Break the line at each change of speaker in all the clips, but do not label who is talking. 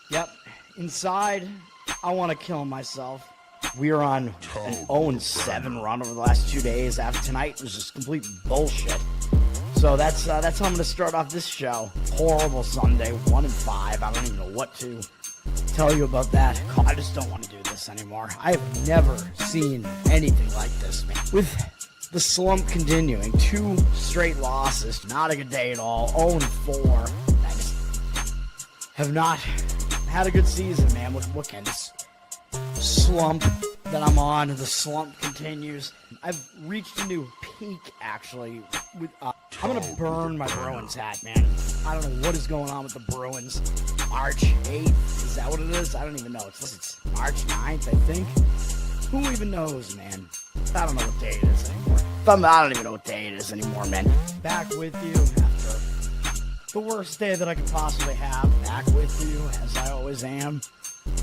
Yep. Inside, I want to kill myself. We are on an 0-7 run over the last 2 days. After tonight was just complete bullshit. So that's how I'm going to start off this show. Horrible Sunday, 1-5. I don't even know what to tell you about that. I just don't want to do this anymore. I have never seen anything like this, man. With the slump continuing, 2 straight losses, not a good day at all. 0-4. I just have not had a good season, man. What kind of slump that I'm on? The slump continues. I've reached a new peak, actually. I'm going to burn my Bruins hat, man. I don't know what is going on with the Bruins. March 8th, is that what it is? I don't even know. It's March 9th, I think. Who even knows, man? I don't know what day it is anymore. I don't even know what day it is anymore, man. Back with you after the worst day that I could possibly have. Back with you, as I always am.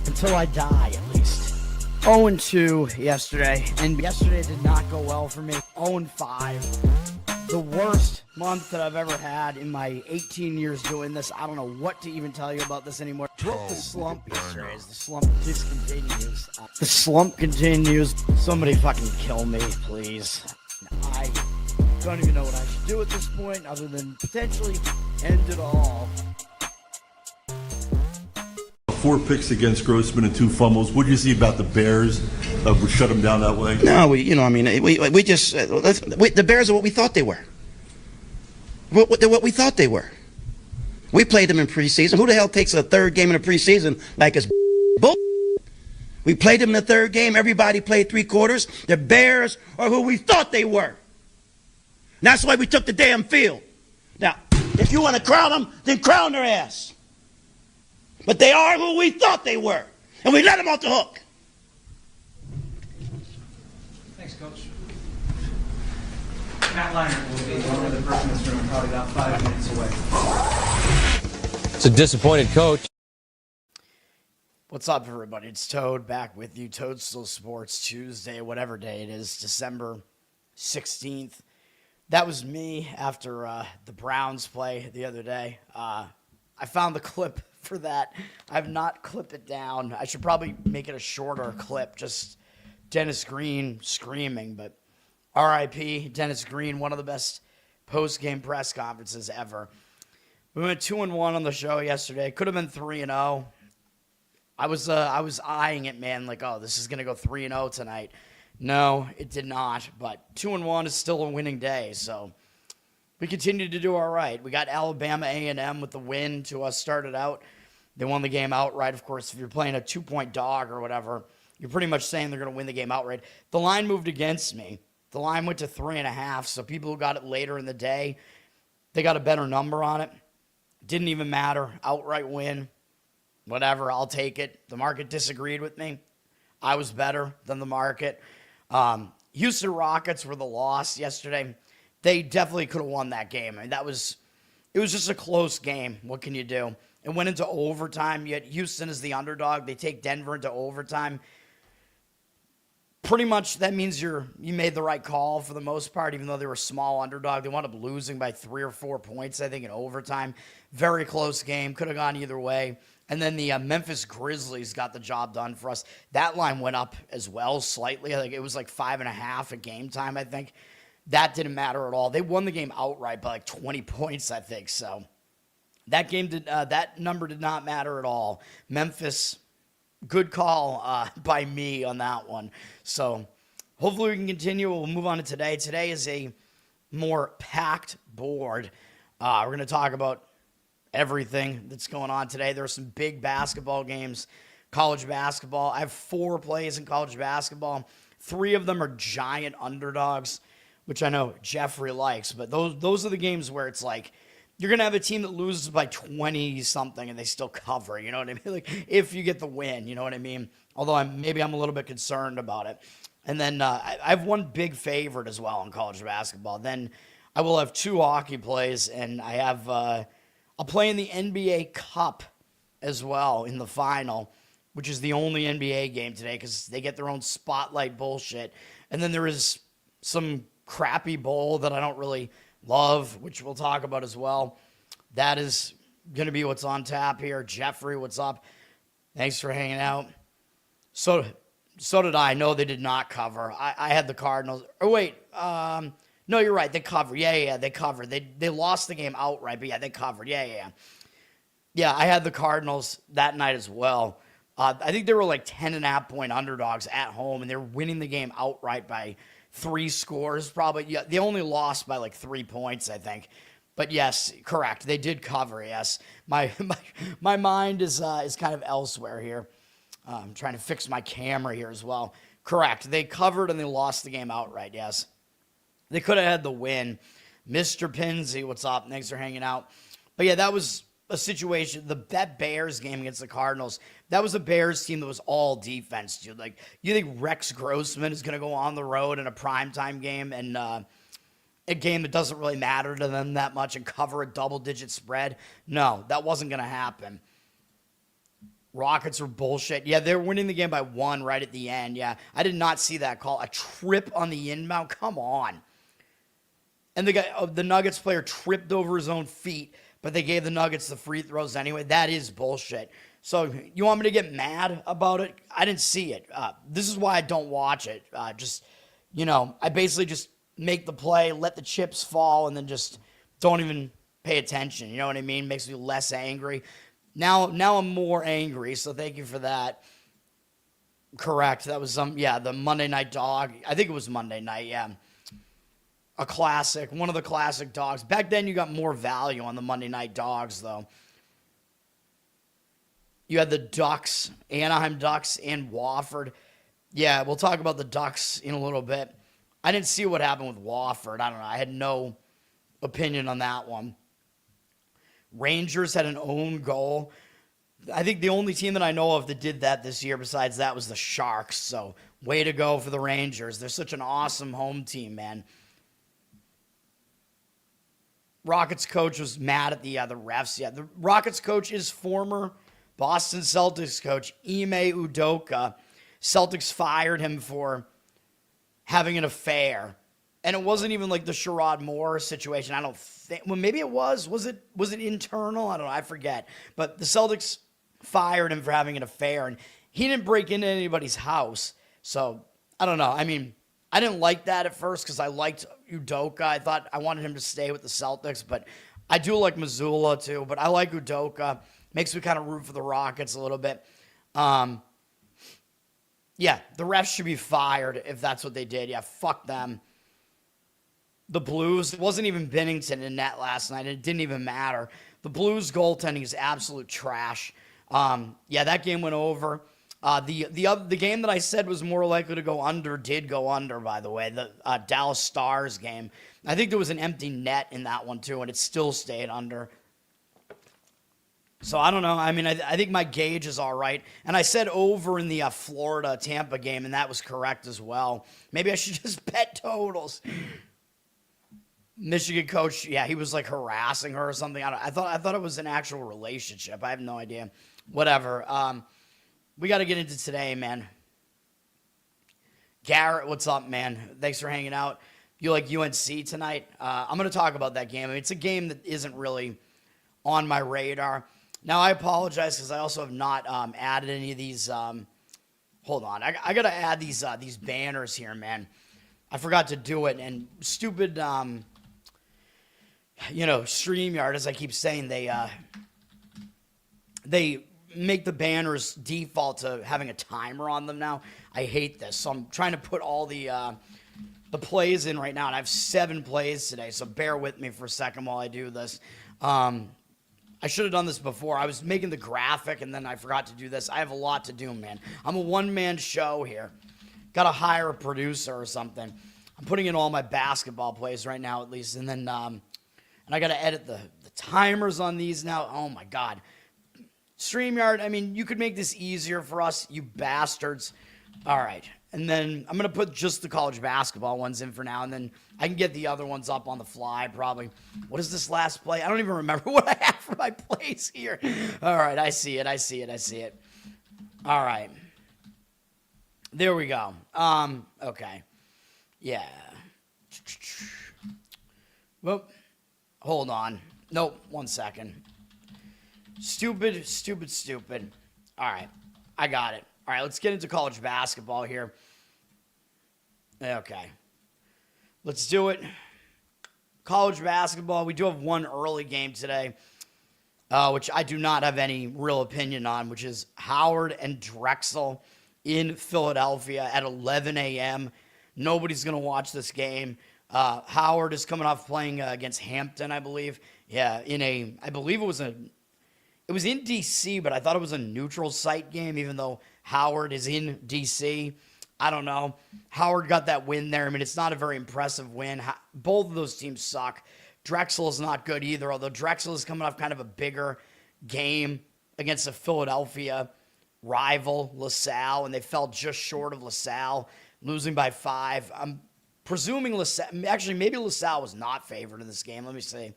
Until I die, at least. 0-2 yesterday, and yesterday did not go well for me. 0-5. The worst month that I've ever had in my 18 years doing this. I don't know what to even tell you about this anymore. Broke the slump yesterday as the slump discontinues. The slump continues. Somebody fucking kill me, please. I don't even know what I should do at this point other than potentially end it all.
4 picks against Grossman and 2 fumbles. What do you see about the Bears? Would shut them down that way?
No, we just the Bears are what we thought they were. What we thought they were. We played them in preseason. Who the hell takes a third game in the preseason like it's bull? We played them in the third game. Everybody played 3 quarters. The Bears are who we thought they were. And that's why we took the damn field. Now, if you want to crown them, then crown their ass. But they are who we thought they were. And we let them off the hook.
Thanks, Coach. Matt Leinart will be one of the person in this room, probably about 5 minutes away.
It's a disappointed coach.
What's up, everybody? It's Toad back with you. Toadstool Sports Tuesday, whatever day it is, December 16th. That was me after the Browns play the other day. I found the clip for that. I have not clipped it down. I should probably make it a shorter clip, just Dennis Green screaming, but RIP Dennis Green, one of the best post-game press conferences ever. We went 2-1 on the show yesterday. Could have been 3-0. I was eyeing it, man, like, oh, this is going to go 3-0 tonight. No, it did not, but 2-1 is still a winning day, so we continue to do all right. We got Alabama A&M with the win to start it out. They won the game outright. Of course, if you're playing a 2-point dog or whatever, you're pretty much saying they're going to win the game outright. The line moved against me. The line went to 3.5, so people who got it later in the day, they got a better number on it. Didn't even matter. Outright win. Whatever, I'll take it. The market disagreed with me. I was better than the market. Houston Rockets were the loss yesterday. They definitely could have won that game. I mean, it was just a close game. What can you do? It went into overtime, yet Houston is the underdog. They take Denver into overtime. Pretty much that means you made the right call for the most part, even though they were a small underdog. They wound up losing by 3 or 4 points, I think, in overtime. Very close game. Could have gone either way. And then the Memphis Grizzlies got the job done for us. That line went up as well slightly. I think it was like 5.5 at game time, I think. That didn't matter at all. They won the game outright by like 20 points, I think. So that game that number did not matter at all. Memphis, good call by me on that one. So hopefully we can continue. We'll move on to today. Today is a more packed board. We're going to talk about everything that's going on today. There are some big basketball games, college basketball. I have 4 plays in college basketball. 3 of them are giant underdogs, which I know Jeffrey likes. But those are the games where it's like you're going to have a team that loses by 20-something and they still cover. You know what I mean? Like if you get the win, you know what I mean? Although I'm a little bit concerned about it. And then I have 1 big favorite as well in college basketball. Then I will have 2 hockey plays, and I have I'll play in the NBA Cup as well in the final, which is the only NBA game today because they get their own spotlight bullshit. And then there is some crappy bowl that I don't really love, which we'll talk about as well. That is going to be what's on tap here. Jeffrey, what's up? Thanks for hanging out. So did I. No, they did not cover. I had the Cardinals. Oh, wait. No, you're right. They covered. Yeah, they covered. They lost the game outright, but yeah, they covered. Yeah. Yeah, I had the Cardinals that night as well. I think they were like 10.5-point underdogs at home, and they're winning the game outright by 3 scores probably. Yeah, they only lost by like 3 points, I think. But yes, correct. They did cover, yes. My mind is kind of elsewhere here. I'm trying to fix my camera here as well. Correct. They covered and they lost the game outright, yes. They could have had the win. Mr. Pinsey, what's up? Thanks for hanging out. But yeah, that was a situation. That Bears game against the Cardinals, that was a Bears team that was all defense, dude. Like, you think Rex Grossman is going to go on the road in a primetime game and a game that doesn't really matter to them that much and cover a double-digit spread? No, that wasn't going to happen. Rockets were bullshit. Yeah, they're winning the game by 1 right at the end. Yeah, I did not see that call. A trip on the inbound? Come on. And the Nuggets player tripped over his own feet, but they gave the Nuggets the free throws anyway. That is bullshit. So you want me to get mad about it? I didn't see it. This is why I don't watch it. I basically just make the play, let the chips fall, and then just don't even pay attention. You know what I mean? Makes me less angry. Now I'm more angry, so thank you for that. Correct. That was the Monday Night Dog. I think it was Monday night, yeah. A classic, one of the classic dogs. Back then, you got more value on the Monday Night Dogs, though. You had the Ducks, Anaheim Ducks, and Wofford. Yeah, we'll talk about the Ducks in a little bit. I didn't see what happened with Wofford. I don't know. I had no opinion on that one. Rangers had an own goal. I think the only team that I know of that did that this year besides that was the Sharks. So, way to go for the Rangers. They're such an awesome home team, man. Rockets coach was mad at the refs. Yeah, the Rockets coach is former Boston Celtics coach Ime Udoka. Celtics fired him for having an affair. And it wasn't even like the Sherrod Moore situation. I don't think. Well, maybe it was. Was it internal? I don't know. I forget. But the Celtics fired him for having an affair. And he didn't break into anybody's house. So, I don't know. I mean, I didn't like that at first because I liked Udoka. I thought I wanted him to stay with the Celtics. But I do like Missoula too. But I like Udoka. Makes me kind of root for the Rockets a little bit. Yeah, the refs should be fired if that's what they did. Yeah, fuck them. The Blues, it wasn't even Binnington in net last night. It didn't even matter. The Blues goaltending is absolute trash. Yeah, that game went over. The game that I said was more likely to go under did go under, by the way. The Dallas Stars game. I think there was an empty net in that one, too, and it still stayed under. So, I don't know. I mean, I think my gauge is all right. And I said over in the Florida-Tampa game, and that was correct as well. Maybe I should just bet totals. Michigan coach, yeah, he was like harassing her or something. I thought it was an actual relationship. I have no idea. Whatever. We got to get into today, man. Garrett, what's up, man? Thanks for hanging out. You like UNC tonight? I'm going to talk about that game. I mean, it's a game that isn't really on my radar. Now, I apologize because I also have not added any of these. Hold on. I got to add these banners here, man. I forgot to do it. And stupid, StreamYard, as I keep saying, they make the banners default to having a timer on them now. I hate this. So I'm trying to put all the plays in right now. And I have 7 plays today. So bear with me for a second while I do this. I should have done this before. I was making the graphic, and then I forgot to do this. I have a lot to do, man. I'm a one-man show here. Got to hire a producer or something. I'm putting in all my basketball plays right now, at least. And then and I got to edit the timers on these now. Oh, my God. StreamYard, I mean, you could make this easier for us, you bastards. All right. And then I'm going to put just the college basketball ones in for now, and then I can get the other ones up on the fly probably. What is this last play? I don't even remember what I have for my plays here. All right, I see it. All right. There we go. Okay. Yeah. Well, hold on. Nope, 1 second. Stupid. All right. I got it. All right, let's get into college basketball here. Okay. Let's do it. College basketball. We do have one early game today, which I do not have any real opinion on, which is Howard and Drexel in Philadelphia at 11 a.m. Nobody's going to watch this game. Howard is coming off playing against Hampton, I believe. Yeah, I believe it was in D.C., but I thought it was a neutral site game, even though Howard is in D.C. I don't know. Howard got that win there. I mean, it's not a very impressive win. Both of those teams suck. Drexel is not good either, although Drexel is coming off kind of a bigger game against a Philadelphia rival, LaSalle, and they fell just short of LaSalle, losing by 5. I'm presuming LaSalle, actually, maybe LaSalle was not favored in this game. Let me see.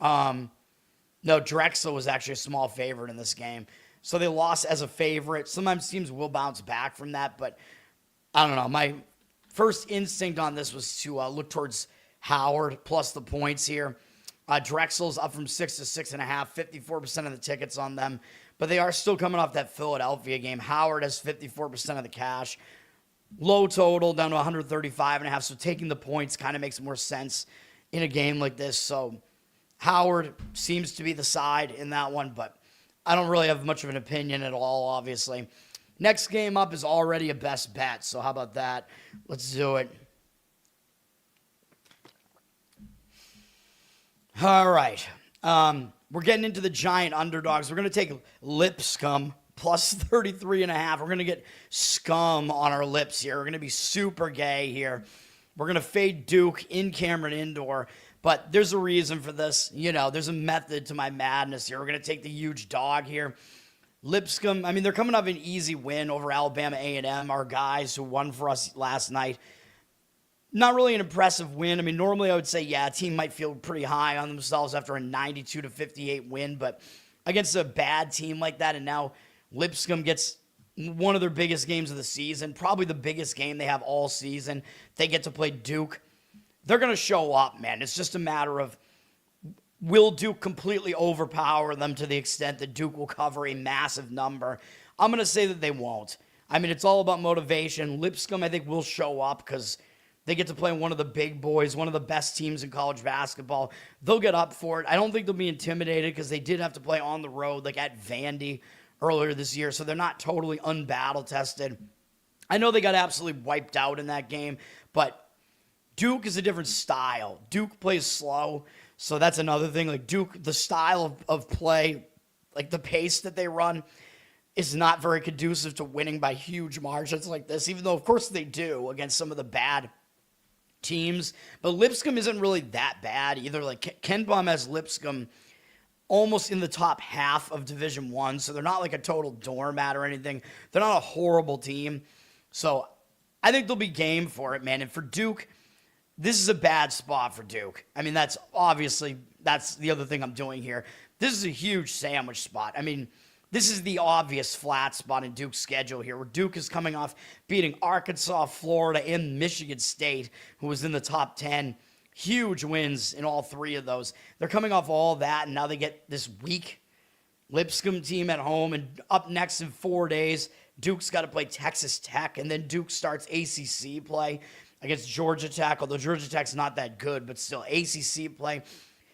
No, Drexel was actually a small favorite in this game. So they lost as a favorite. Sometimes teams will bounce back from that, but I don't know. My first instinct on this was to look towards Howard plus the points here. Drexel's up from 6 to 6.5, 54% of the tickets on them, but they are still coming off that Philadelphia game. Howard has 54% of the cash. Low total down to 135.5, so taking the points kind of makes more sense in a game like this. So Howard seems to be the side in that one, but I don't really have much of an opinion at all, obviously. Next game up is already a best bet, so how about that? Let's do it. All right. We're getting into the giant underdogs. We're going to take Lipscomb plus 33.5. We're going to get scum on our lips here. We're going to be super gay here. We're going to fade Duke in Cameron Indoor. But there's a reason for this. You know, there's a method to my madness here. We're going to take the huge dog here. Lipscomb, I mean, they're coming off an easy win over Alabama A&M, our guys who won for us last night. Not really an impressive win. I mean, normally I would say, yeah, a team might feel pretty high on themselves after a 92-58 win, but against a bad team like that, and now Lipscomb gets one of their biggest games of the season, probably the biggest game they have all season. They get to play Duke. They're going to show up, man. It's just a matter of, will Duke completely overpower them to the extent that Duke will cover a massive number? I'm going to say that they won't. I mean, it's all about motivation. Lipscomb, I think, will show up because they get to play one of the big boys, one of the best teams in college basketball. They'll get up for it. I don't think they'll be intimidated because they did have to play on the road, like at Vandy earlier this year, so they're not totally unbattle-tested. I know they got absolutely wiped out in that game, but Duke is a different style. Duke plays slow, so that's another thing. Like Duke, the style of play, like the pace that they run, is not very conducive to winning by huge margins like this, even though, of course, they do against some of the bad teams. But Lipscomb isn't really that bad either. Like Ken Baum has Lipscomb almost in the top half of Division I, so they're not like a total doormat or anything. They're not a horrible team. So I think they'll be game for it, man. And for Duke, this is a bad spot for Duke. I mean, that's the other thing I'm doing here. This is a huge sandwich spot. I mean, this is the obvious flat spot in Duke's schedule here, where Duke is coming off beating Arkansas, Florida, and Michigan State, who was in the top 10. Huge wins in all three of those. They're coming off all that, and now they get this weak Lipscomb team at home. And up next in 4 days, Duke's got to play Texas Tech, and then Duke starts ACC play against Georgia Tech, although Georgia Tech's not that good, but still ACC play.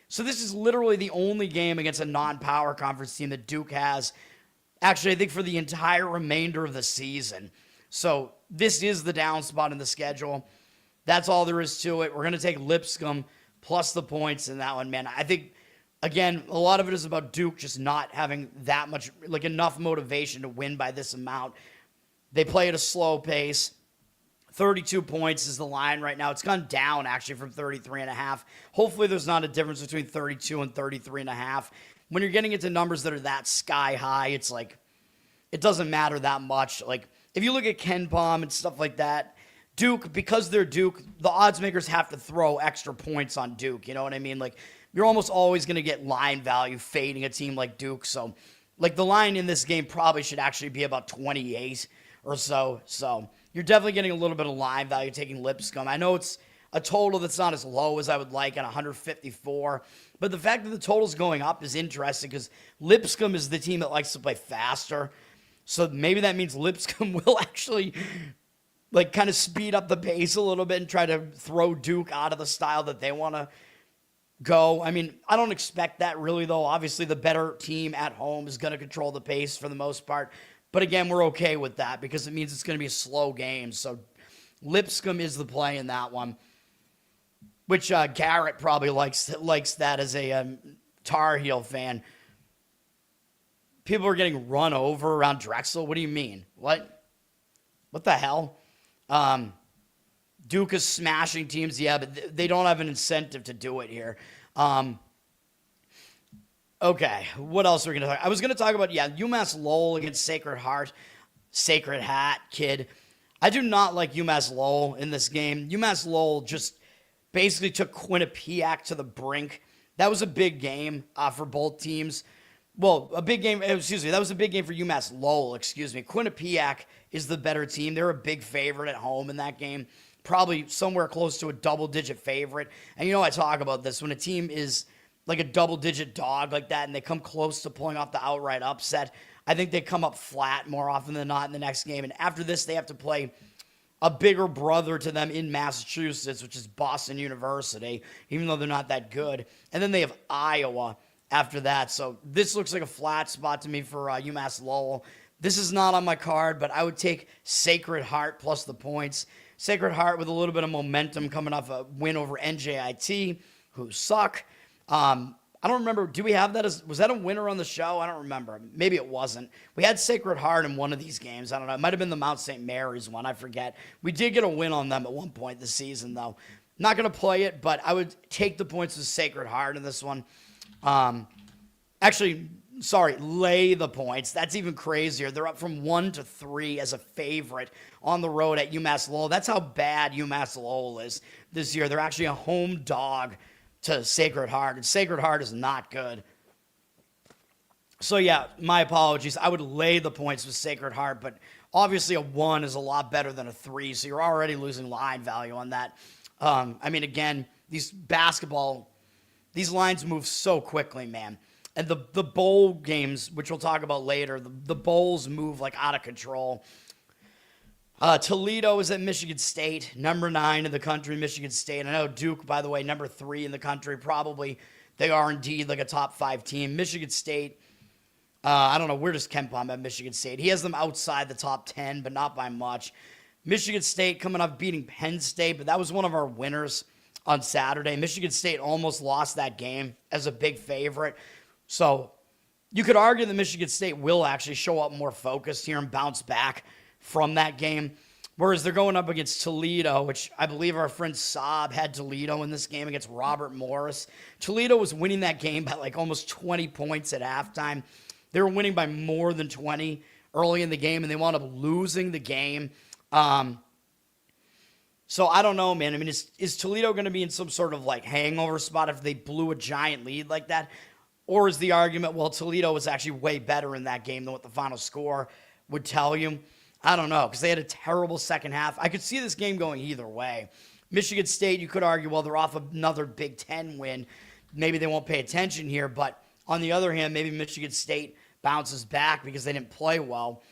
So this is literally the only game against a non-power conference team that Duke has, actually, I think, for the entire remainder of the season. So this is the down spot in the schedule. That's all there is to it. We're going to take Lipscomb plus the points in that one, man. I think, again, a lot of it is about Duke just not having that much, like enough motivation to win by this amount. They play at a slow pace. 32 points is the line right now. It's gone down, actually, from 33.5. Hopefully there's not a difference between 32 and 33.5. When you're getting into numbers that are that sky high, it's like, it doesn't matter that much. Like, if you look at Ken Palm and stuff like that, Duke, because they're Duke, the odds makers have to throw extra points on Duke. You know what I mean? Like, you're almost always going to get line value fading a team like Duke. So, like, the line in this game probably should actually be about 28 or so. So, you're definitely getting a little bit of line value taking Lipscomb. I know it's a total that's not as low as I would like at 154, but the fact that the total's going up is interesting because Lipscomb is the team that likes to play faster. So maybe that means Lipscomb will actually like kind of speed up the pace a little bit and try to throw Duke out of the style that they want to go. I mean, I don't expect that really, though. Obviously, the better team at home is going to control the pace for the most part. But again, we're okay with that because it means it's going to be a slow game. So Lipscomb is the play in that one, which Garrett probably likes that as a Tar Heel fan. People are getting run over around Drexel. What do you mean? What the hell? Duke is smashing teams, yeah, but they don't have an incentive to do it here. Okay, what else are we going to talk about? I was going to talk about, UMass Lowell against Sacred Heart. Sacred Hat, kid. I do not like UMass Lowell in this game. UMass Lowell just basically took Quinnipiac to the brink. That was a big game for both teams. Well, that was a big game for UMass Lowell, Quinnipiac is the better team. They're a big favorite at home in that game. Probably somewhere close to a double-digit favorite. And I talk about this. When a team is like a double-digit dog like that and they come close to pulling off the outright upset, I think they come up flat more often than not in the next game. And after this, they have to play a bigger brother to them in Massachusetts, which is Boston University, even though they're not that good. And then they have Iowa after that. So this looks like a flat spot to me for UMass Lowell. This is not on my card, but I would take Sacred Heart plus the points. Sacred Heart with a little bit of momentum coming off a win over NJIT, who suck. I don't remember. Do we have that? Was that a winner on the show? I don't remember. Maybe it wasn't. We had Sacred Heart in one of these games. I don't know. It might have been the Mount St. Mary's one. I forget. We did get a win on them at one point this season, though. Not going to play it, but I would take the points of Sacred Heart in this one. Lay the points. That's even crazier. They're up from 1-3 as a favorite on the road at UMass Lowell. That's how bad UMass Lowell is this year. They're actually a home dog to Sacred Heart, and Sacred Heart is not good. So, my apologies. I would lay the points with Sacred Heart, but obviously a 1 is a lot better than a 3, so you're already losing line value on that. Again, these lines move so quickly, man. And the bowl games, which we'll talk about later, the bowls move like out of control. Toledo is at Michigan State, number 9 in the country, Michigan State. I know Duke, by the way, number 3 in the country. Probably they are indeed like a top 5 team. Michigan State, I don't know, where does Kempom at Michigan State? He has them outside the top 10, but not by much. Michigan State coming off beating Penn State, but that was one of our winners on Saturday. Michigan State almost lost that game as a big favorite. So you could argue that Michigan State will actually show up more focused here and bounce back from that game, whereas they're going up against Toledo, which I believe our friend Saab had Toledo in this game against Robert Morris. Toledo was winning that game by like almost 20 points at halftime. They were winning by more than 20 early in the game, and they wound up losing the game. So I don't know, man. I mean, is Toledo going to be in some sort of like hangover spot if they blew a giant lead like that? Or is the argument, well, Toledo was actually way better in that game than what the final score would tell you? I don't know, because they had a terrible second half. I could see this game going either way. Michigan State, you could argue, well, they're off another Big Ten win. Maybe they won't pay attention here. But on the other hand, maybe Michigan State bounces back because they didn't play well.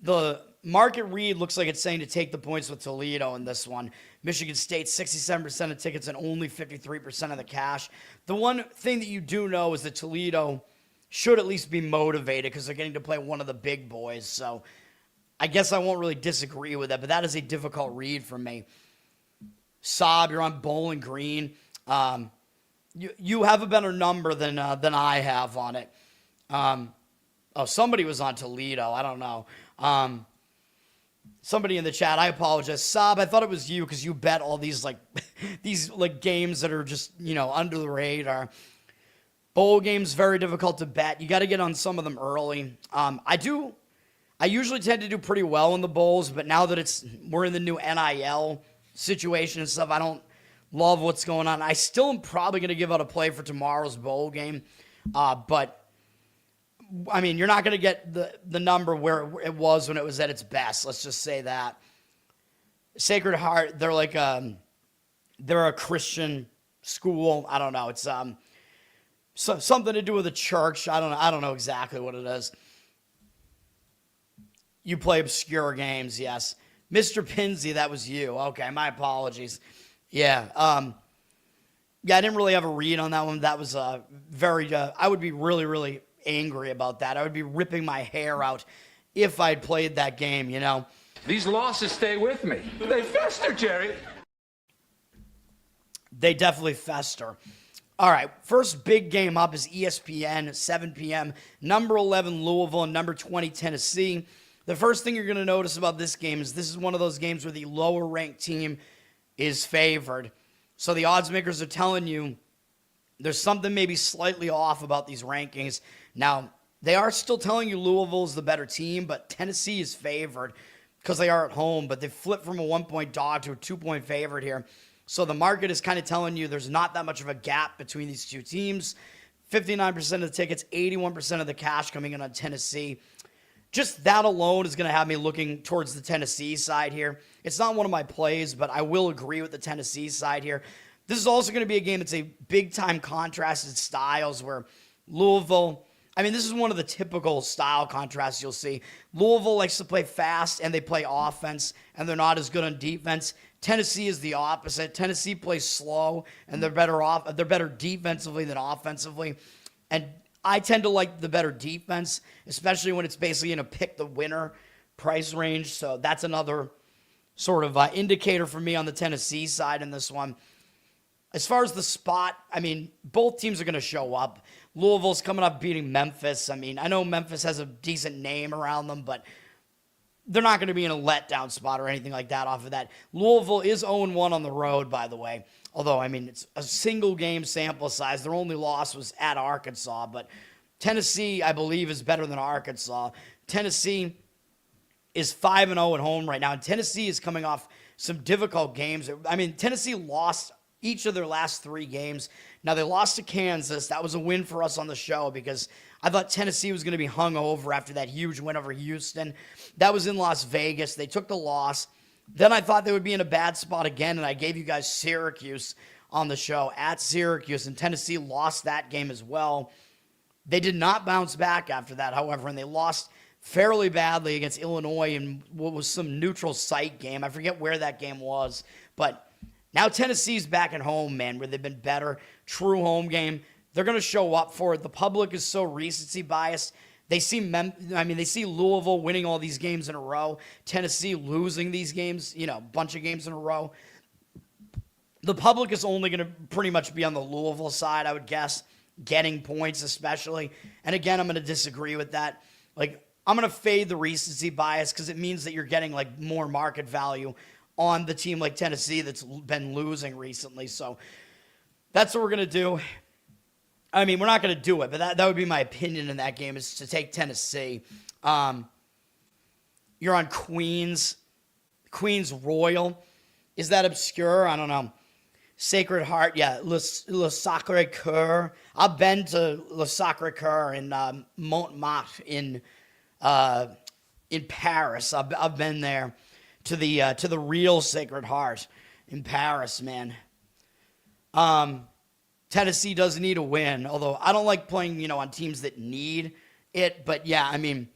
The market read looks like it's saying to take the points with Toledo in this one. Michigan State, 67% of tickets and only 53% of the cash. The one thing that you do know is that Toledo should at least be motivated because they're getting to play one of the big boys. So I guess I won't really disagree with that, but that is a difficult read for me. Saab, you're on Bowling Green. You have a better number than I have on it. Somebody was on Toledo. I don't know. Somebody in the chat, I apologize. Saab, I thought it was you because you bet all these these games that are just, under the radar. Bowl games, very difficult to bet. You got to get on some of them early. I usually tend to do pretty well in the bowls, but now that we're in the new NIL situation and stuff, I don't love what's going on. I still am probably going to give out a play for tomorrow's bowl game, but I mean, you're not going to get the number where it was when it was at its best. Let's just say that. Sacred Heart, they're a Christian school. I don't know. It's something to do with a church. I don't know exactly what it is. You play obscure games, yes. Mr. Pinsey, that was you. Okay, my apologies. Yeah, yeah, I didn't really have a read on that one. That was very, I would be really, really angry about that. I would be ripping my hair out if I'd played that game, you know.
These losses stay with me. They fester, Jerry.
They definitely fester. All right, first big game up is ESPN, 7 p.m. Number 11, Louisville, and number 20, Tennessee. The first thing you're going to notice about this game is this is one of those games where the lower-ranked team is favored. So the odds makers are telling you there's something maybe slightly off about these rankings. Now, they are still telling you Louisville's the better team, but Tennessee is favored because they are at home, but they flipped from a 1-point dog to a 2-point favorite here. So the market is kind of telling you there's not that much of a gap between these two teams. 59% of the tickets, 81% of the cash coming in on Tennessee. Just that alone is going to have me looking towards the Tennessee side here. It's not one of my plays, but I will agree with the Tennessee side here. This is also going to be a game that's a big-time contrasted styles where Louisville, I mean, this is one of the typical style contrasts you'll see. Louisville likes to play fast, and they play offense, and they're not as good on defense. Tennessee is the opposite. Tennessee plays slow, and they're better defensively than offensively. And I tend to like the better defense, especially when it's basically in a pick the winner price range. So that's another sort of indicator for me on the Tennessee side in this one. As far as the spot, I mean, both teams are going to show up. Louisville's coming up beating Memphis. I mean, I know Memphis has a decent name around them, but they're not going to be in a letdown spot or anything like that off of that. Louisville is 0-1 on the road, by the way. Although, I mean, it's a single game sample size. Their only loss was at Arkansas. But Tennessee, I believe, is better than Arkansas. Tennessee is 5-0 at home right now. And Tennessee is coming off some difficult games. I mean, Tennessee lost each of their last 3 games. Now, they lost to Kansas. That was a win for us on the show because I thought Tennessee was going to be hung over after that huge win over Houston. That was in Las Vegas. They took the loss. Then I thought they would be in a bad spot again, and I gave you guys Syracuse on the show at Syracuse, and Tennessee lost that game as well. They did not bounce back after that, however, and they lost fairly badly against Illinois in what was some neutral site game. I forget where that game was, but now Tennessee's back at home, man, where they've been better. True home game. They're going to show up for it. The public is so recency biased. They see they see Louisville winning all these games in a row. Tennessee losing these games, a bunch of games in a row. The public is only going to pretty much be on the Louisville side, I would guess, getting points especially. And again, I'm going to disagree with that. Like, I'm going to fade the recency bias because it means that you're getting like more market value on the team like Tennessee that's been losing recently. So that's what we're going to do. I mean, we're not going to do it, but that would be my opinion in that game is to take Tennessee. You're on Queens Royal. Is that obscure? I don't know. Sacred Heart, yeah. Le Sacré-Cœur. I've been to Le Sacré-Cœur in Montmartre in Paris. I've been there to the real Sacred Heart in Paris, man. Tennessee does need a win, although I don't like playing, on teams that need it. But, yeah, I mean,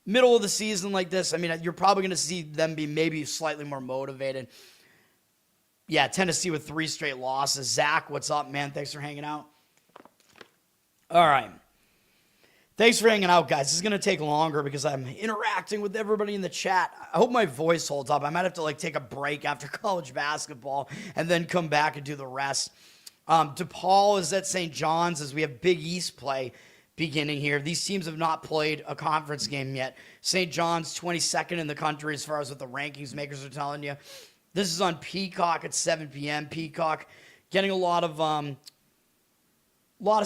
middle of the season like this, I mean, you're probably going to see them be maybe slightly more motivated. Yeah, Tennessee with 3 straight losses. Zach, what's up, man? Thanks for hanging out. All right. Thanks for hanging out, guys. This is going to take longer because I'm interacting with everybody in the chat. I hope my voice holds up. I might have to, take a break after college basketball and then come back and do the rest. DePaul is at St. John's as we have Big East play beginning here. These teams have not played a conference game yet. St. John's 22nd in the country as far as what the rankings makers are telling you. This is on Peacock at 7 p.m. Peacock getting a lot of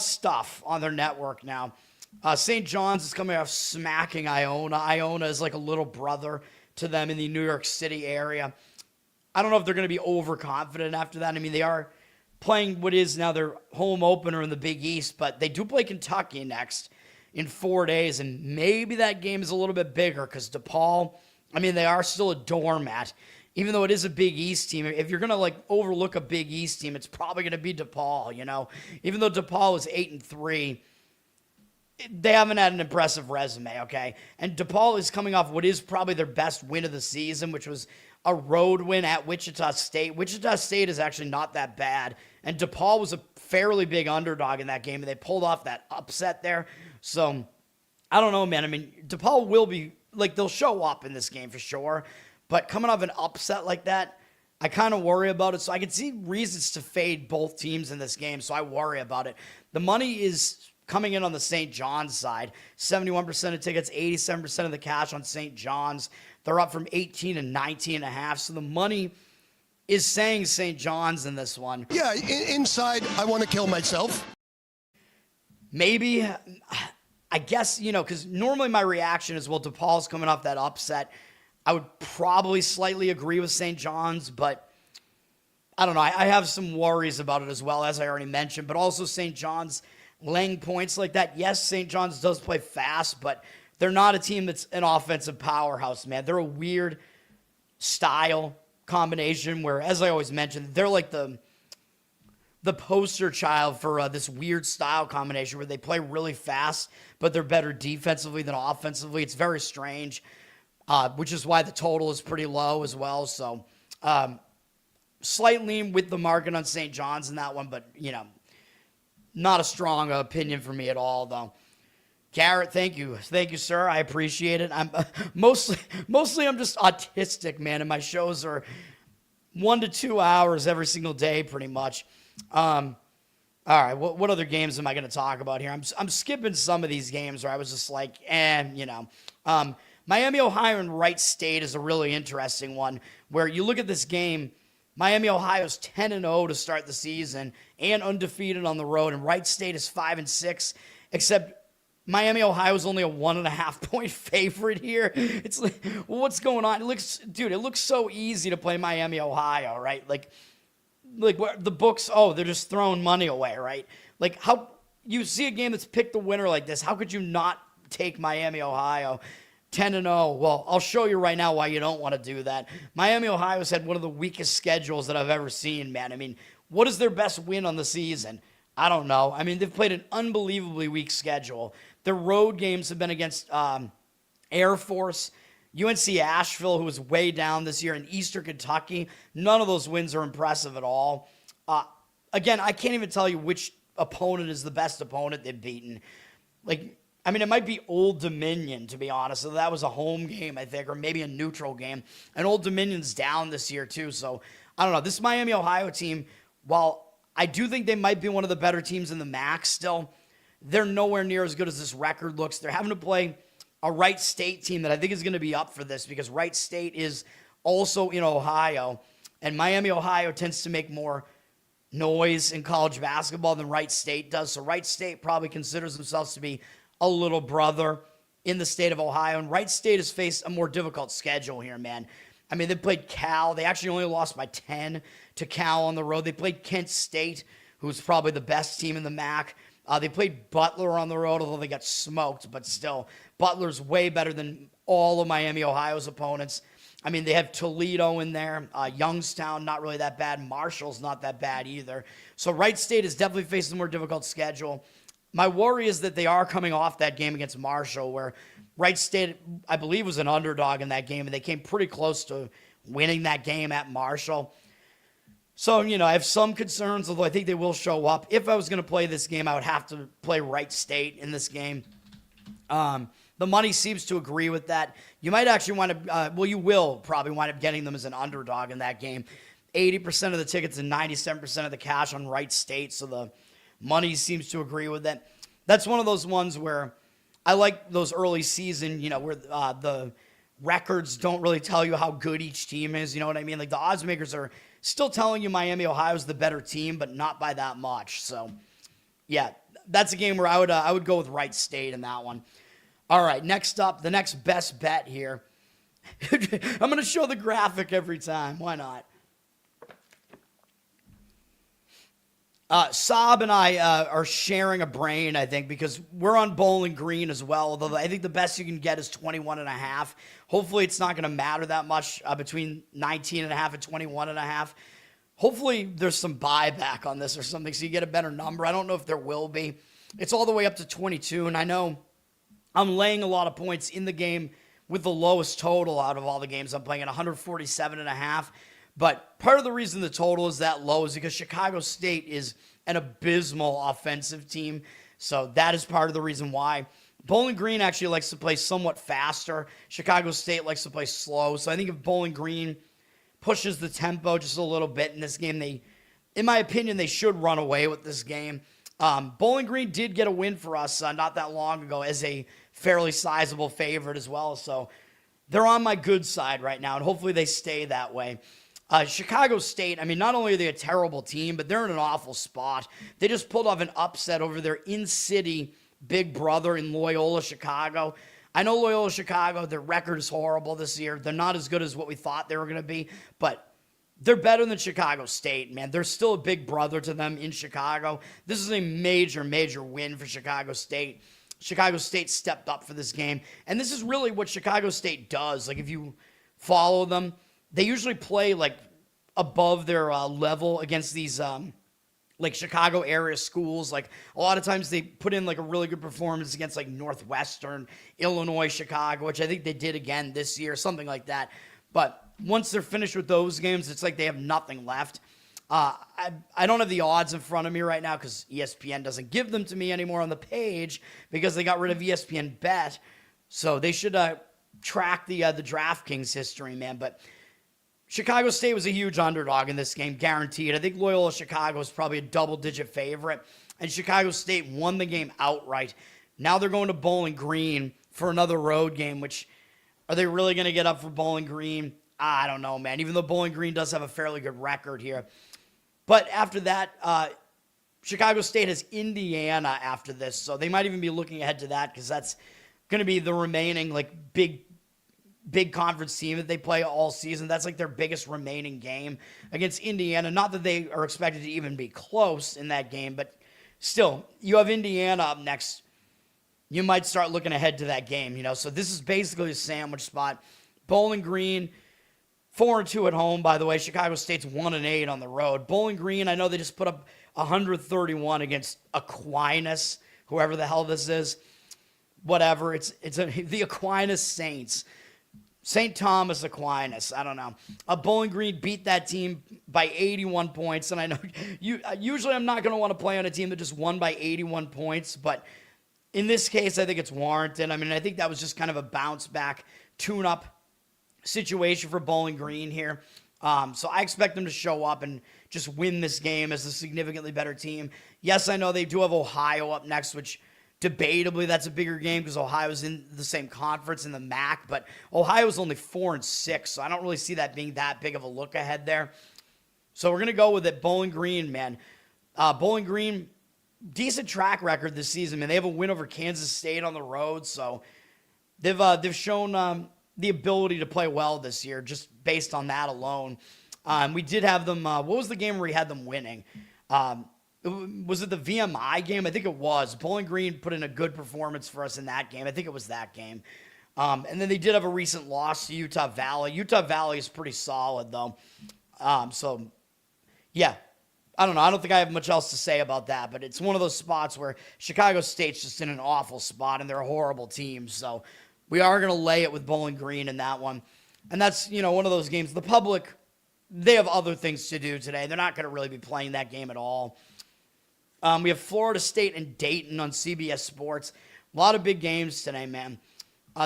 stuff on their network now. St. John's is coming off smacking Iona. Iona is like a little brother to them in the New York City area. I don't know if they're going to be overconfident after that. I mean, they are playing what is now their home opener in the Big East, but they do play Kentucky next in 4 days, and maybe that game is a little bit bigger because DePaul, I mean, they are still a doormat. Even though it is a Big East team, if you're going to overlook a Big East team, it's probably going to be DePaul, Even though DePaul is 8-3, they haven't had an impressive resume, okay? And DePaul is coming off what is probably their best win of the season, which was a road win at Wichita State. Wichita State is actually not that bad, and DePaul was a fairly big underdog in that game, and they pulled off that upset there. So, I don't know, man. I mean, DePaul will be, like, they'll show up in this game for sure, but coming off an upset like that, I kind of worry about it. So I can see reasons to fade both teams in this game, so I worry about it. The money is coming in on the St. John's side. 71% of tickets, 87% of the cash on St. John's. They're up from 18 and 19 and a half. So the money is saying St. John's in this one.
Yeah, inside, I want to kill myself.
Maybe, I guess, because normally my reaction is, well, DePaul's coming off that upset. I would probably slightly agree with St. John's, but I don't know. I have some worries about it as well, as I already mentioned, but also St. John's laying points like that. Yes, St. John's does play fast, but they're not a team that's an offensive powerhouse, man. They're a weird style combination where, as I always mention, they're like the poster child for this weird style combination where they play really fast, but they're better defensively than offensively. It's very strange, which is why the total is pretty low as well. So, slight lean with the market on St. John's in that one, but, not a strong opinion for me at all, though. Garrett, thank you. Thank you, sir. I appreciate it. I'm mostly I'm just autistic, man, and my shows are 1 to 2 hours every single day, pretty much. All right, what other games am I going to talk about here? I'm skipping some of these games where I was just like, Miami, Ohio, and Wright State is a really interesting one where you look at this game. Miami, Ohio's 10-0 to start the season and undefeated on the road, and Wright State is 5-6, except Miami, Ohio's only a 1.5 point favorite here. It's like, well, what's going on? It looks so easy to play Miami, Ohio, right? Like the books, they're just throwing money away, right? Like, how you see a game that's picked the winner like this, how could you not take Miami, Ohio? 10-0. Well, I'll show you right now why you don't want to do that. Miami, Ohio's had one of the weakest schedules that I've ever seen, man. I mean, what is their best win on the season? I don't know. I mean, they've played an unbelievably weak schedule. Their road games have been against Air Force, UNC Asheville, who was way down this year, and Eastern Kentucky. None of those wins are impressive at all. Again, I can't even tell you which opponent is the best opponent they've beaten. It might be Old Dominion, to be honest. So that was a home game, I think, or maybe a neutral game. And Old Dominion's down this year, too. So, I don't know. This Miami, Ohio team, while I do think they might be one of the better teams in the MAC still, they're nowhere near as good as this record looks. They're having to play a Wright State team that I think is going to be up for this because Wright State is also in Ohio. And Miami, Ohio tends to make more noise in college basketball than Wright State does. So Wright State probably considers themselves to be a little brother in the state of Ohio. And Wright State has faced a more difficult schedule here, man. I mean, they played Cal. They actually only lost by 10 to Cal on the road. They played Kent State, who's probably the best team in the MAC. They played Butler on the road, although they got smoked. But still, Butler's way better than all of Miami, Ohio's opponents. I mean, they have Toledo in there. Youngstown, not really that bad. Marshall's not that bad either. So Wright State is definitely facing a more difficult schedule. My worry is that they are coming off that game against Marshall, where Wright State, I believe, was an underdog in that game, and they came pretty close to winning that game at Marshall. So, I have some concerns, although I think they will show up. If I was going to play this game, I would have to play Wright State in this game. The money seems to agree with that. You might actually want to, you will probably wind up getting them as an underdog in that game. 80% of the tickets and 97% of the cash on Wright State, so the money seems to agree with that. That's one of those ones where I like those early season, where the records don't really tell you how good each team is. You know what I mean? Like the odds makers are still telling you Miami, Ohio is the better team, but not by that much. So, yeah, that's a game where I would go with Wright State in that one. All right, next up, the next best bet here. I'm going to show the graphic every time. Why not? Saab and I are sharing a brain, I think, because we're on Bowling Green as well, although I think the best you can get is 21.5. Hopefully it's not going to matter that much between 19.5 and 21.5. Hopefully there's some buyback on this or something so you get a better number. I don't know if there will be. It's all the way up to 22, and I know I'm laying a lot of points in the game with the lowest total out of all the games I'm playing at 147.5. But part of the reason the total is that low is because Chicago State is an abysmal offensive team. So that is part of the reason why. Bowling Green actually likes to play somewhat faster. Chicago State likes to play slow. So I think if Bowling Green pushes the tempo just a little bit in this game, in my opinion, they should run away with this game. Bowling Green did get a win for us not that long ago as a fairly sizable favorite as well. So they're on my good side right now, and hopefully they stay that way. Chicago State, I mean, not only are they a terrible team, but they're in an awful spot. They just pulled off an upset over their in-city big brother in Loyola Chicago. I know Loyola Chicago, their record is horrible this year. They're not as good as what we thought they were going to be, but they're better than Chicago State, man. They're still a big brother to them in Chicago. This is a major, major win for Chicago State. Chicago State stepped up for this game, and this is really what Chicago State does. Like, if you follow them, they usually play like above their level against these like Chicago area schools. Like, a lot of times they put in like a really good performance against like Northwestern, Illinois, Chicago, which I think they did again this year, something like that. But once they're finished with those games, it's like they have nothing left. I don't have the odds in front of me right now because ESPN doesn't give them to me anymore on the page because they got rid of ESPN Bet. So they should track the DraftKings history, man. But Chicago State was a huge underdog in this game, guaranteed. I think Loyola Chicago is probably a double-digit favorite, and Chicago State won the game outright. Now they're going to Bowling Green for another road game, which, are they really going to get up for Bowling Green? I don't know, man, even though Bowling Green does have a fairly good record here. But after that, Chicago State has Indiana after this, so they might even be looking ahead to that because that's going to be the remaining like big conference team that they play all season. That's like their biggest remaining game against Indiana. Not that they are expected to even be close in that game, but still, you have Indiana up next. You might start looking ahead to that game, you know. So this is basically a sandwich spot. Bowling Green, 4-2 at home, by the way. Chicago State's 1-8 on the road. Bowling Green, I know they just put up 131 against Aquinas, whoever the hell this is. Whatever. The Aquinas Saints. St. Thomas Aquinas, I don't know. Bowling Green beat that team by 81 points, and I know usually I'm not going to want to play on a team that just won by 81 points, but in this case, I think it's warranted. I mean, I think that was just kind of a bounce-back, tune-up situation for Bowling Green here. So I expect them to show up and just win this game as a significantly better team. Yes, I know they do have Ohio up next, which debatably that's a bigger game because Ohio's in the same conference in the MAC, but Ohio's only 4-6, so I don't really see that being that big of a look ahead there. So we're going to go with it. Bowling Green, man. Bowling Green, decent track record this season, man. They have a win over Kansas State on the road, so they've shown the ability to play well this year just based on that alone. We did have them, what was the game where we had them winning? Was it the VMI game? I think it was. Bowling Green put in a good performance for us in that game. I think it was that game. And then they did have a recent loss to Utah Valley. Utah Valley is pretty solid, though. So, yeah. I don't know. I don't think I have much else to say about that, but it's one of those spots where Chicago State's just in an awful spot, and they're a horrible team. So we are going to lay it with Bowling Green in that one. And that's, one of those games. The public, they have other things to do today. They're not going to really be playing that game at all. We have Florida State and Dayton on CBS Sports. A lot of big games today, man.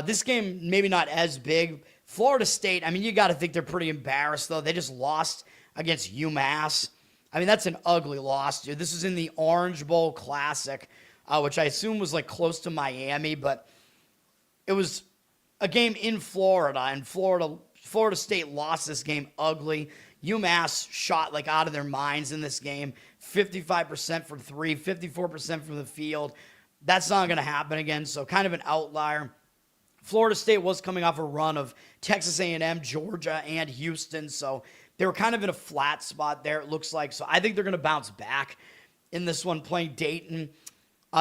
This game, maybe not as big. Florida State, I mean, you got to think they're pretty embarrassed, though. They just lost against UMass. I mean, that's an ugly loss, dude. This is in the Orange Bowl Classic, which I assume was like close to Miami, but it was a game in Florida, and Florida State lost this game ugly. UMass shot like out of their minds in this game. 55% from three, 54% from the field. That's not going to happen again, so kind of an outlier. Florida State was coming off a run of Texas A&M, Georgia, and Houston, so they were kind of in a flat spot there, it looks like. So I think they're going to bounce back in this one, playing Dayton.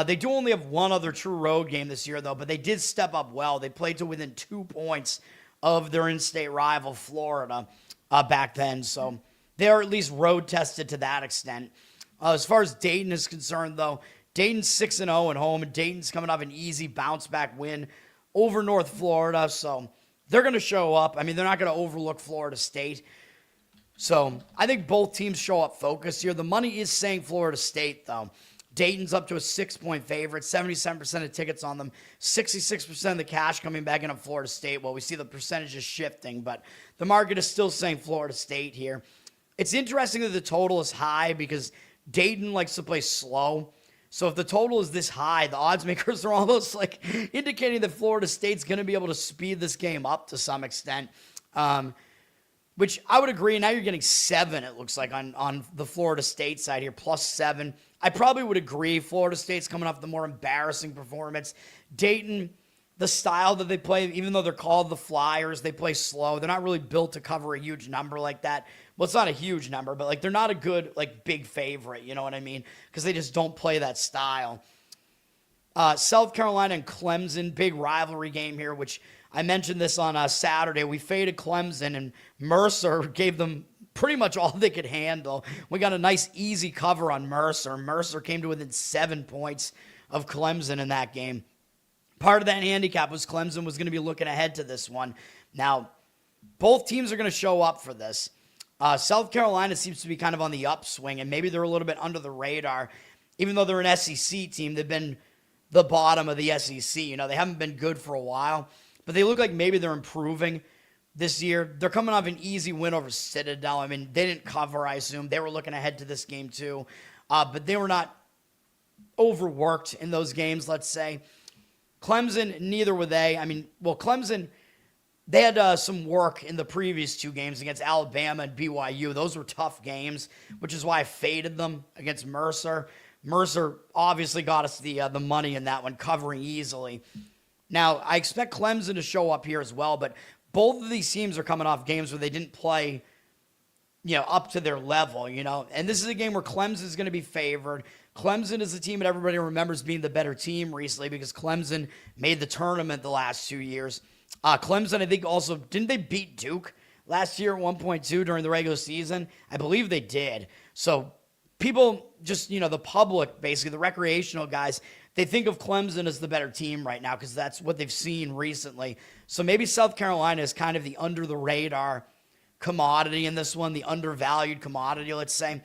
They do only have one other true road game this year, though, but they did step up well. They played to within 2 points of their in-state rival, Florida, back then. So they're at least road-tested to that extent. As far as Dayton is concerned, though, Dayton's 6-0 at home, and Dayton's coming off an easy bounce-back win over North Florida, so they're going to show up. I mean, they're not going to overlook Florida State. So I think both teams show up focused here. The money is saying Florida State, though. Dayton's up to a 6-point favorite, 77% of tickets on them, 66% of the cash coming back in on Florida State. Well, we see the percentages shifting, but the market is still saying Florida State here. It's interesting that the total is high because Dayton likes to play slow. So if the total is this high, the odds makers are almost like indicating that Florida State's going to be able to speed this game up to some extent, which I would agree. Now you're getting 7, it looks like, on the Florida State side here, +7. I probably would agree. Florida State's coming off the more embarrassing performance. Dayton, the style that they play, even though they're called the Flyers, they play slow. They're not really built to cover a huge number like that. Well, it's not a huge number, but like they're not a good, like, big favorite, you know what I mean? Because they just don't play that style. South Carolina and Clemson, big rivalry game here, which I mentioned this on Saturday. We faded Clemson, and Mercer gave them pretty much all they could handle. We got a nice, easy cover on Mercer. Mercer came to within 7 points of Clemson in that game. Part of that handicap was Clemson was going to be looking ahead to this one. Now, both teams are going to show up for this. South Carolina seems to be kind of on the upswing, and maybe they're a little bit under the radar. Even though they're an SEC team, they've been the bottom of the SEC. You know, they haven't been good for a while, but they look like maybe they're improving this year. They're coming off an easy win over Citadel. I mean, they didn't cover, I assume. They were looking ahead to this game too, but they were not overworked in those games, let's say. Clemson, neither were they. I mean, well, Clemson, they had some work in the previous 2 games against Alabama and BYU. Those were tough games, which is why I faded them against Mercer. Mercer obviously got us the money in that one, covering easily. Now, I expect Clemson to show up here as well, but both of these teams are coming off games where they didn't play, you know, up to their level, you know. And this is a game where Clemson is going to be favored. Clemson is the team that everybody remembers being the better team recently because Clemson made the tournament the last 2 years. Clemson, I think also, didn't they beat Duke last year at 1.2 during the regular season? I believe they did. So people just, you know, the public, basically, the recreational guys, they think of Clemson as the better team right now because that's what they've seen recently. So maybe South Carolina is kind of the under-the-radar commodity in this one, the undervalued commodity, let's say.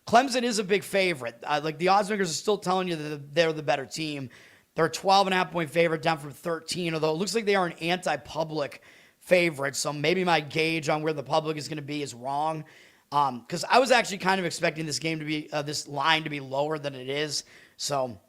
Clemson is a big favorite. Like the odds makers are still telling you that they're the better team. They're a 12.5-point favorite down from 13, although it looks like they are an anti-public favorite. So maybe my gauge on where the public is going to be is wrong. Because I was actually kind of expecting this game to be, this line to be lower than it is. So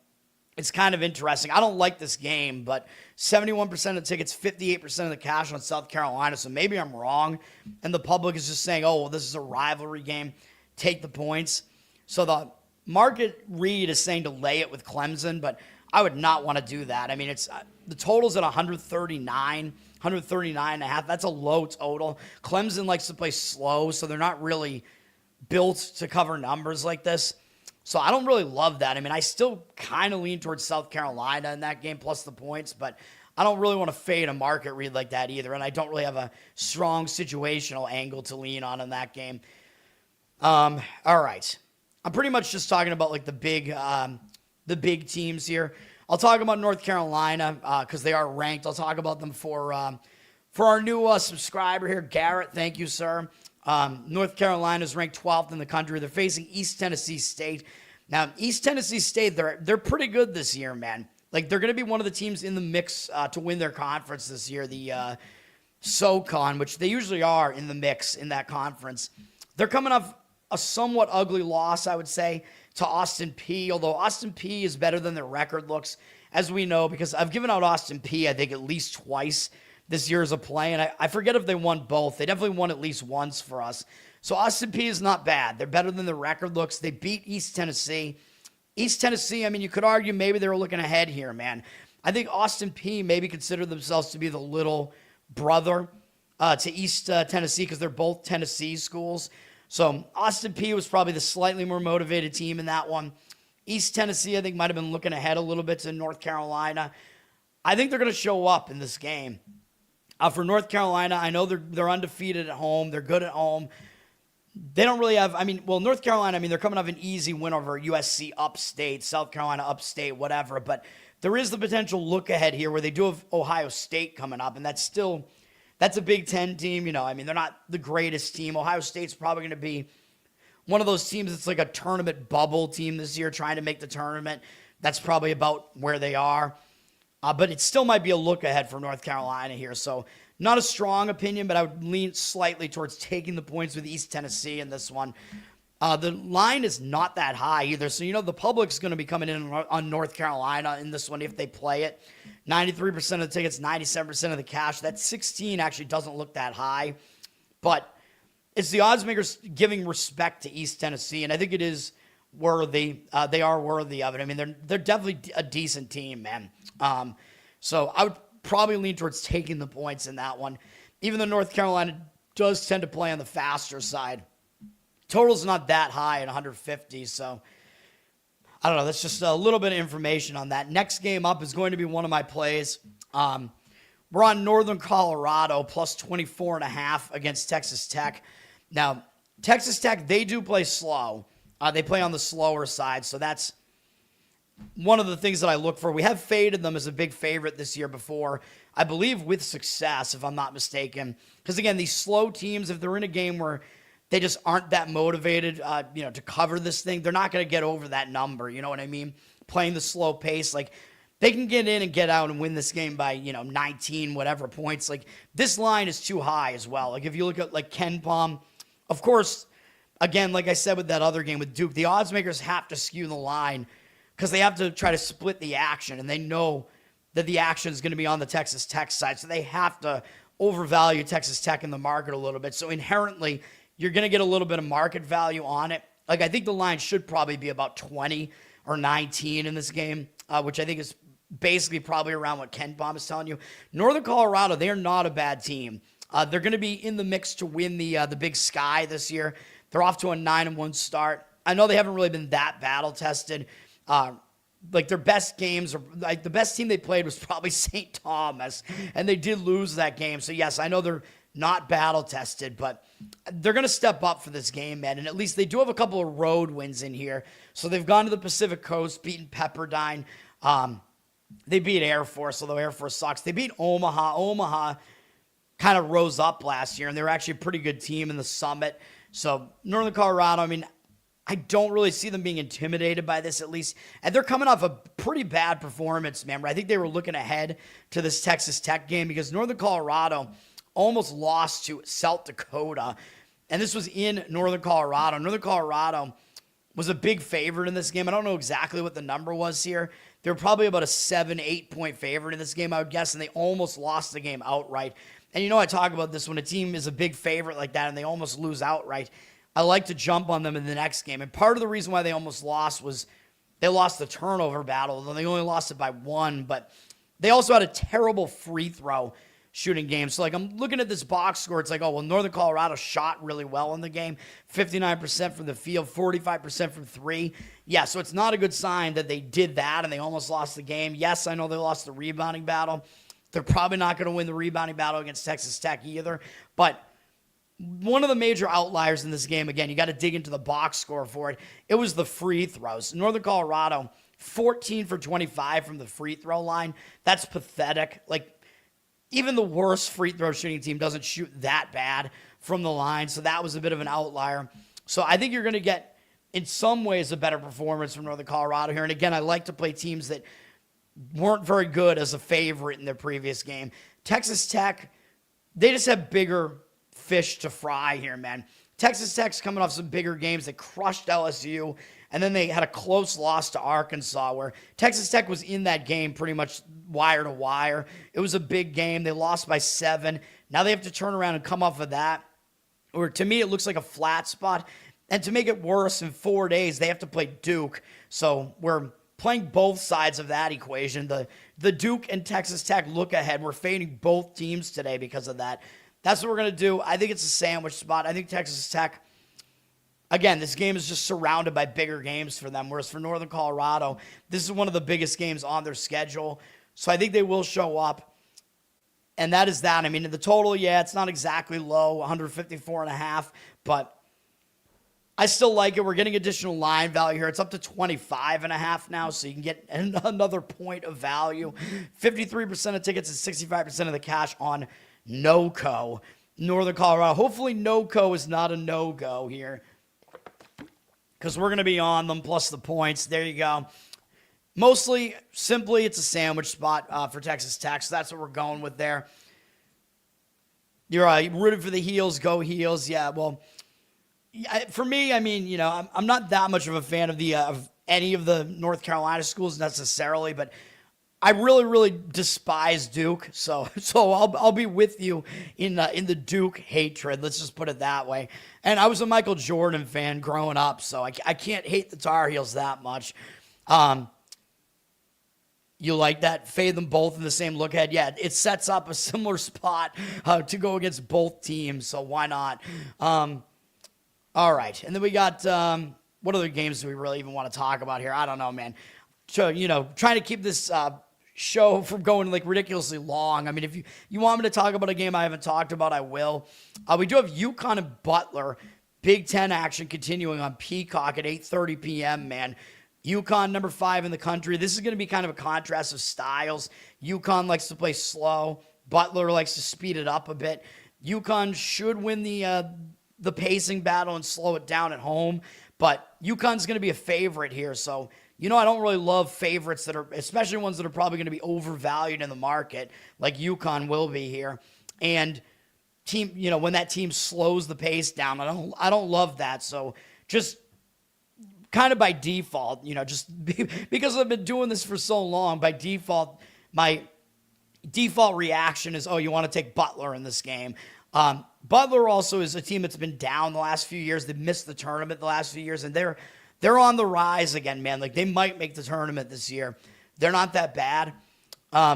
it's kind of interesting. I don't like this game, but 71% of the tickets, 58% of the cash on South Carolina. So maybe I'm wrong. And the public is just saying, oh, well, this is a rivalry game. Take the points. So the market read is saying to lay it with Clemson, but I would not want to do that. I mean, it's the total's at 139.5. That's a low total. Clemson likes to play slow, so they're not really built to cover numbers like this. So I don't really love that. I mean, I still kind of lean towards South Carolina in that game plus the points, but I don't really want to fade a market read like that either, and I don't really have a strong situational angle to lean on in that game. All right. I'm pretty much just talking about like the big teams here. I'll talk about North Carolina because they are ranked. I'll talk about them for our new subscriber here, Garrett. Thank you, sir. North Carolina is ranked 12th in the country. They're facing East Tennessee State. Now, East Tennessee State, they're pretty good this year, man. Like, they're going to be one of the teams in the mix to win their conference this year, the SoCon, which they usually are in the mix in that conference. They're coming off a somewhat ugly loss, I would say, to Austin Peay, although Austin Peay is better than their record looks, as we know, because I've given out Austin Peay, I think, at least twice this year as a play, and I forget if they won both. They definitely won at least once for us. So Austin Peay is not bad. They're better than their record looks. They beat East Tennessee. East Tennessee, I mean, you could argue maybe they were looking ahead here, man. I think Austin Peay maybe consider themselves to be the little brother to East Tennessee because they're both Tennessee schools. So Austin Peay was probably the slightly more motivated team in that one. East Tennessee, I think, might have been looking ahead a little bit to North Carolina. I think they're going to show up in this game. For North Carolina, I know they're undefeated at home. They're good at home. they don't really have, North Carolina, they're coming off an easy win over USC upstate, South Carolina upstate, whatever, but there is the potential look ahead here where they do have Ohio State coming up, and that's a Big Ten team, they're not the greatest team. Ohio State's probably going to be one of those teams that's like a tournament bubble team this year, trying to make the tournament. That's probably about where they are. But it still might be a look ahead for North Carolina here. So not a strong opinion, but I would lean slightly towards taking the points with East Tennessee in this one. The line is not that high either. So, the public's going to be coming in on North Carolina in this one if they play it. 93% of the tickets, 97% of the cash. That 16 actually doesn't look that high. But it's the odds makers giving respect to East Tennessee, and I think it is worthy. They are worthy of it. They're definitely a decent team, man. So I would probably lean towards taking the points in that one, even though North Carolina does tend to play on the faster side. Total's not that high at 150, so I don't know. That's just a little bit of information on that. Next game up is going to be one of my plays. We're on Northern Colorado plus 24.5 against Texas Tech. Now, Texas Tech, they do play slow. They play on the slower side, so that's one of the things that I look for. We have faded them as a big favorite this year before, I believe with success, if I'm not mistaken. Because, again, these slow teams, if they're in a game where they just aren't that motivated, to cover this thing, they're not going to get over that number, you know what I mean? Playing the slow pace, like, they can get in and get out and win this game by, 19, whatever points. Like, this line is too high as well. Like, if you look at, like, Ken Palm, of course, again, like I said with that other game with Duke, the odds makers have to skew the line because they have to try to split the action, and they know that the action is going to be on the Texas Tech side, so they have to overvalue Texas Tech in the market a little bit. So inherently, you're going to get a little bit of market value on it. Like, I think the line should probably be about 20 or 19 in this game, which I think is basically probably around what Ken Baum is telling you. Northern Colorado, they are not a bad team. They're going to be in the mix to win the Big Sky this year. They're off to a 9-1 start. I know they haven't really been that battle-tested. Like, their best games, or like the best team they played was probably St. Thomas, and they did lose that game. So, yes, I know they're not battle-tested, but they're going to step up for this game, man. And at least they do have a couple of road wins in here. So they've gone to the Pacific Coast, beaten Pepperdine. They beat Air Force, although Air Force sucks. They beat Omaha. Omaha kind of rose up last year, and they were actually a pretty good team in the Summit. So Northern Colorado, I don't really see them being intimidated by this, at least. And they're coming off a pretty bad performance, man. I think they were looking ahead to this Texas Tech game because Northern Colorado almost lost to South Dakota. And this was in Northern Colorado. Northern Colorado was a big favorite in this game. I don't know exactly what the number was here. They were probably about a 7-8 point favorite in this game, I would guess, and they almost lost the game outright. And I talk about this when a team is a big favorite like that and they almost lose outright. I like to jump on them in the next game. And part of the reason why they almost lost was they lost the turnover battle, though they only lost it by 1. But they also had a terrible free throw shooting game. So, I'm looking at this box score. It's like, oh, well, Northern Colorado shot really well in the game. 59% from the field, 45% from 3. Yeah, so it's not a good sign that they did that and they almost lost the game. Yes, I know they lost the rebounding battle. They're probably not going to win the rebounding battle against Texas Tech either. But one of the major outliers in this game, again, you got to dig into the box score for it. It was the free throws. Northern Colorado, 14 for 25 from the free throw line. That's pathetic. Even the worst free throw shooting team doesn't shoot that bad from the line. So that was a bit of an outlier. So I think you're going to get, in some ways, a better performance from Northern Colorado here. And again, I like to play teams that weren't very good as a favorite in their previous game. Texas Tech, they just have bigger fish to fry here, man. Texas Tech's coming off some bigger games. They crushed LSU, and then they had a close loss to Arkansas, where Texas Tech was in that game pretty much wire to wire. It was a big game. They lost by 7. Now they have to turn around and come off of that, or to me, it looks like a flat spot. And to make it worse, in 4 days, they have to play Duke. So we're playing both sides of that equation. The Duke and Texas Tech look ahead. We're fading both teams today because of that. That's what we're going to do. I think it's a sandwich spot. I think Texas Tech, again, this game is just surrounded by bigger games for them, whereas for Northern Colorado, this is one of the biggest games on their schedule. So I think they will show up. And that is that. The total, yeah, it's not exactly low, 154.5, but I still like it. We're getting additional line value here. It's up to 25.5 now, so you can get another point of value. 53% of tickets and 65% of the cash on NoCo, Northern Colorado. Hopefully NoCo is not a no-go here, because we're going to be on them, plus the points. There you go. Mostly, simply, it's a sandwich spot for Texas Tech, so that's what we're going with there. You're rooting for the Heels, go Heels. Yeah, well, for me, I mean, you know, I'm not that much of a fan of of any of the North Carolina schools necessarily, but I really, really despise Duke. So I'll be with you in the Duke hatred. Let's just put it that way. And I was a Michael Jordan fan growing up, so I can't hate the Tar Heels that much. You like that? Fade them both in the same look ahead. Yeah, it sets up a similar spot to go against both teams, so why not? All right, and then we got, what other games do we really even want to talk about here? I don't know, man. So, you know, trying to keep this show from going like ridiculously long. I mean, if you want me to talk about a game I haven't talked about, I will. We do have Yukon and Butler. Big Ten action continuing on Peacock at 8:30 p.m., man. Yukon, number 5 in the country. This is going to be kind of a contrast of styles. Yukon likes to play slow. Butler likes to speed it up a bit. Yukon should win the pacing battle and slow it down at home, but Yukon's going to be a favorite here. So, you know, I don't really love favorites that are, especially ones that are probably going to be overvalued in the market, like Yukon will be here. And team, you know, when that team slows the pace down, I don't love that. So just kind of by default, you know, just because I've been doing this for so long, by default, my default reaction is, oh, you want to take Butler in this game. Butler also is a team that's been down the last few years. They've missed the tournament the last few years, and they're on the rise again, man. Like, they might make the tournament this year. They're not that bad.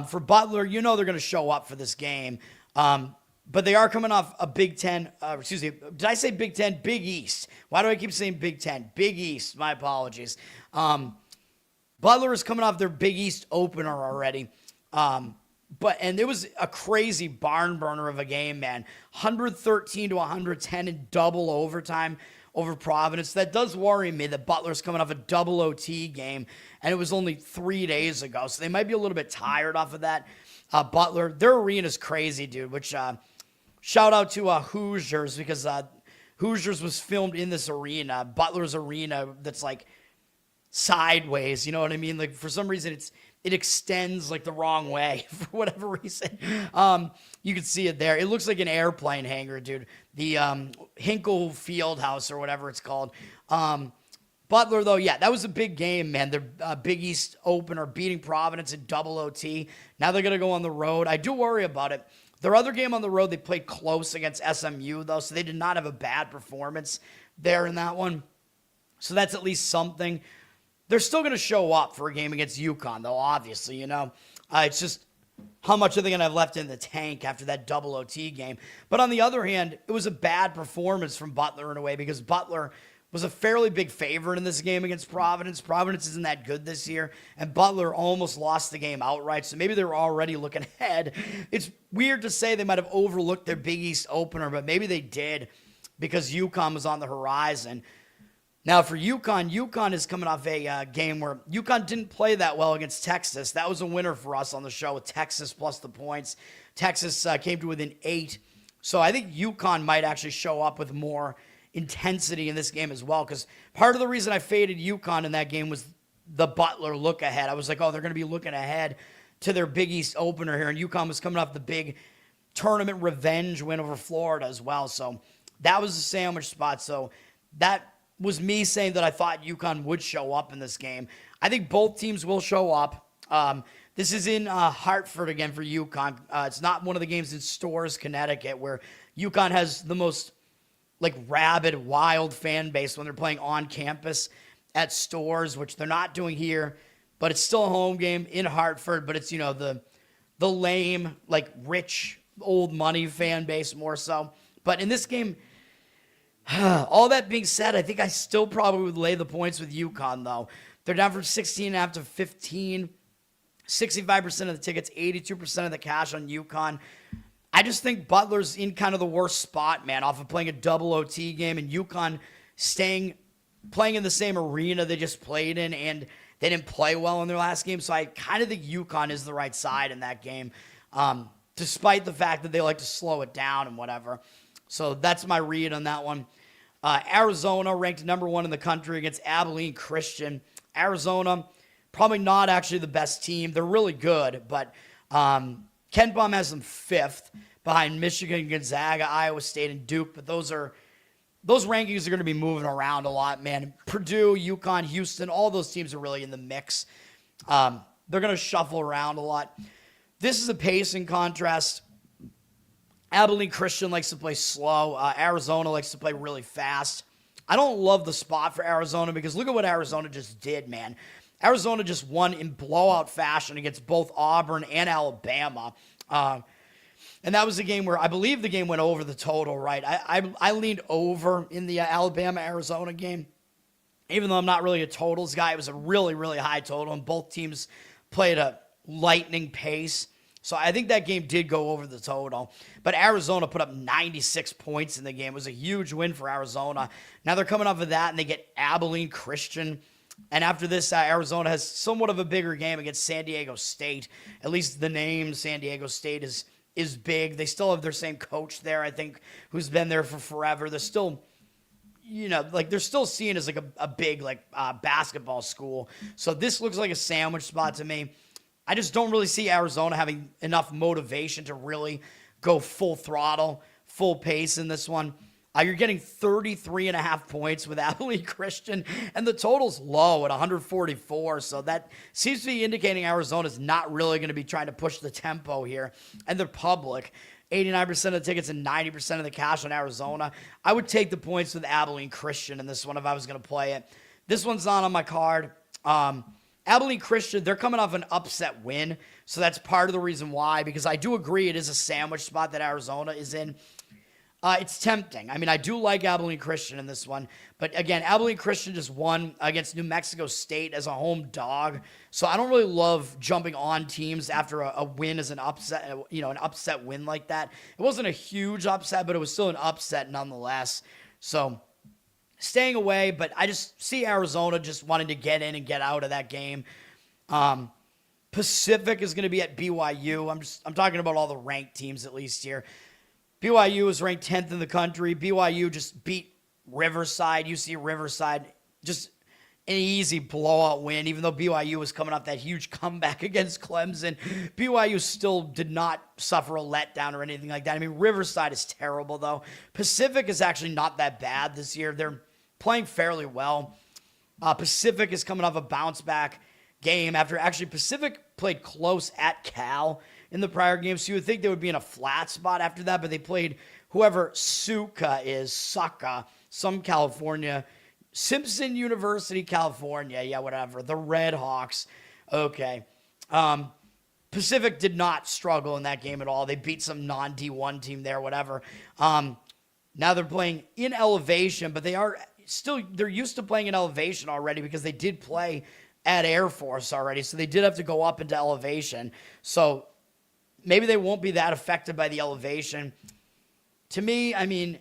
For Butler, you know they're going to show up for this game. But they are coming off a Big Ten. Did I say Big Ten? Big East. Why do I keep saying Big Ten? Big East. My apologies. Butler is coming off their Big East opener already. And it was a crazy barn burner of a game, man. 113-110 in double overtime over Providence. That does worry me that Butler's coming off a double OT game, and it was only 3 days ago, so they might be a little bit tired off of that. Butler, their arena's crazy, dude, which shout out to Hoosiers, because Hoosiers was filmed in this arena, Butler's arena, that's like sideways, you know what I mean? Like, for some reason, it extends like the wrong way for whatever reason. You can see it there. It looks like an airplane hangar, dude. The Hinkle Fieldhouse or whatever it's called. Butler, though, yeah, that was a big game, man. Their Big East opener beating Providence in double OT. Now they're going to go on the road. I do worry about it. Their other game on the road, they played close against SMU, though, so they did not have a bad performance there in that one. So that's at least something. They're still going to show up for a game against Yukon, though, obviously, you know. It's just how much are they going to have left in the tank after that double OT game. But on the other hand, it was a bad performance from Butler in a way, because Butler was a fairly big favorite in this game against Providence. Providence isn't that good this year, and Butler almost lost the game outright, so maybe they were already looking ahead. It's weird to say they might have overlooked their Big East opener, but maybe they did, because Yukon was on the horizon. Now, for Yukon is coming off a game where Yukon didn't play that well against Texas. That was a winner for us on the show with Texas plus the points. Texas came to within 8. So I think Yukon might actually show up with more intensity in this game as well, because part of the reason I faded Yukon in that game was the Butler look ahead. I was like, oh, they're going to be looking ahead to their Big East opener here, and Yukon was coming off the big tournament revenge win over Florida as well. So that was a sandwich spot. So that was me saying that I thought Yukon would show up in this game. I think both teams will show up. This is in Hartford again for Yukon. It's not one of the games in Storrs, Connecticut, where Yukon has the most like rabid, wild fan base when they're playing on campus at Storrs, which they're not doing here. But it's still a home game in Hartford. But it's, you know, the lame, like rich, old money fan base more so. But in this game, all that being said, I think I still probably would lay the points with Yukon, though. They're down from 16.5 to 15. 65% of the tickets, 82% of the cash on Yukon. I just think Butler's in kind of the worst spot, man, off of playing a double OT game, and Yukon playing in the same arena they just played in, and they didn't play well in their last game. So I kind of think Yukon is the right side in that game, despite the fact that they like to slow it down and whatever. So that's my read on that one. Arizona ranked number 1 in the country against Abilene Christian. Arizona, probably not actually the best team. They're really good, but Ken Baum has them 5th behind Michigan, Gonzaga, Iowa State, and Duke. But those rankings are going to be moving around a lot, man. Purdue, Yukon, Houston, all those teams are really in the mix. They're going to shuffle around a lot. This is a pacing contrast. Abilene Christian likes to play slow. Arizona likes to play really fast. I don't love the spot for Arizona because look at what Arizona just did, man. Arizona just won in blowout fashion against both Auburn and Alabama. And that was a game where I believe the game went over the total, right? I leaned over in the Alabama-Arizona game. Even though I'm not really a totals guy, it was a really, really high total, and both teams played a lightning pace. So I think that game did go over the total. But Arizona put up 96 points in the game. It was a huge win for Arizona. Now they're coming off of that, and they get Abilene Christian. And after this, Arizona has somewhat of a bigger game against San Diego State. At least the name San Diego State is big. They still have their same coach there, I think, who's been there for forever. They're still, they're still seen as like a big basketball school. So this looks like a sandwich spot to me. I just don't really see Arizona having enough motivation to really go full throttle, full pace in this one. You're getting 33.5 points with Abilene Christian, and the total's low at 144. So that seems to be indicating Arizona's not really going to be trying to push the tempo here. And they're public. 89% of the tickets and 90% of the cash on Arizona. I would take the points with Abilene Christian in this one if I was going to play it. This one's not on my card. Abilene Christian, they're coming off an upset win, so that's part of the reason why, because I do agree it is a sandwich spot that Arizona is in. It's tempting. I mean, I do like Abilene Christian in this one, but again, Abilene Christian just won against New Mexico State as a home dog, so I don't really love jumping on teams after a win as an upset, an upset win like that. It wasn't a huge upset, but it was still an upset nonetheless, so staying away, but I just see Arizona just wanting to get in and get out of that game. Pacific is going to be at BYU. I'm talking about all the ranked teams at least here. BYU is ranked 10th in the country. BYU just beat Riverside. UC Riverside, just an easy blowout win, even though BYU was coming off that huge comeback against Clemson. BYU still did not suffer a letdown or anything like that. I mean, Riverside is terrible, though. Pacific is actually not that bad this year. They're playing fairly well. Pacific is coming off a bounce-back game after actually Pacific played close at Cal in the prior game, so you would think they would be in a flat spot after that, but they played whoever Suka, some California, Simpson University, California, yeah, whatever, the Red Hawks, okay. Pacific did not struggle in that game at all. They beat some non-D1 team there, whatever. Now they're playing in elevation, but they're used to playing in elevation already because they did play at Air Force already, so they did have to go up into elevation. So maybe they won't be that affected by the elevation. To me, I mean,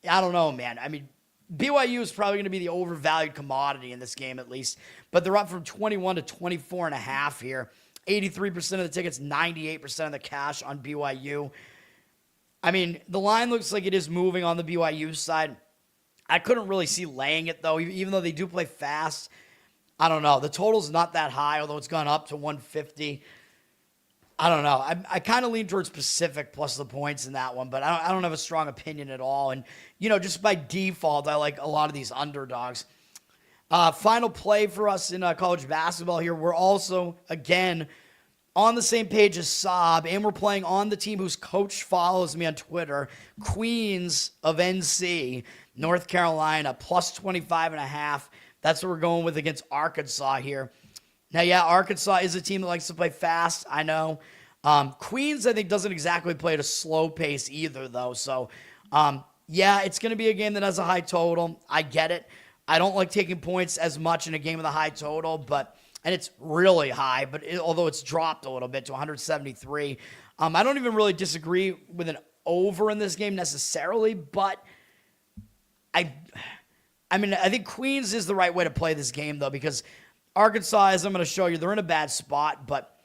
I don't know, man. I mean, BYU is probably going to be the overvalued commodity in this game at least, but they're up from 21 to 24.5 here. 83% of the tickets, 98% of the cash on BYU. I mean, the line looks like it is moving on the BYU side. I couldn't really see laying it, though, even though they do play fast. I don't know. The total's not that high, although it's gone up to 150. I don't know. I kind of lean towards Pacific plus the points in that one, but I don't have a strong opinion at all. And, just by default, I like a lot of these underdogs. Final play for us in college basketball here. We're also, again, on the same page as Saab, and we're playing on the team whose coach follows me on Twitter, Queens of NC, North Carolina, plus 25.5. That's what we're going with against Arkansas here. Now, yeah, Arkansas is a team that likes to play fast, I know. Queens, I think, doesn't exactly play at a slow pace either, though. So, yeah, it's going to be a game that has a high total. I get it. I don't like taking points as much in a game with a high total, and it's really high, although it's dropped a little bit to 173. I don't even really disagree with an over in this game necessarily, but I mean, I think Queens is the right way to play this game, though, because Arkansas, as I'm going to show you, they're in a bad spot. But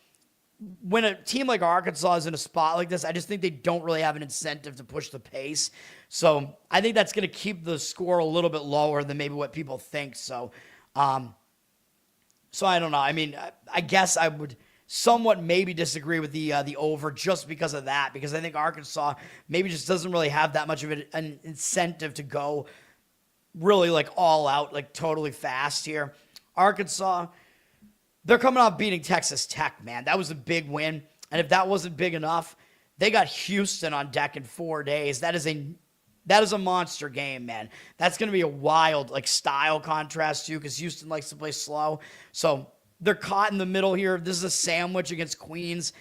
when a team like Arkansas is in a spot like this, I just think they don't really have an incentive to push the pace. So I think that's going to keep the score a little bit lower than maybe what people think. So, so I don't know. I mean, I guess I would somewhat maybe disagree with the over just because of that, because I think Arkansas maybe just doesn't really have that much of an incentive to go really like all out, like totally fast here. Arkansas, they're coming off beating Texas Tech, man. That was a big win. And if that wasn't big enough, they got Houston on deck in 4 days. That is a monster game, man. That's going to be a wild like style contrast too, because Houston likes to play slow. So they're caught in the middle here. This is a sandwich against Queens.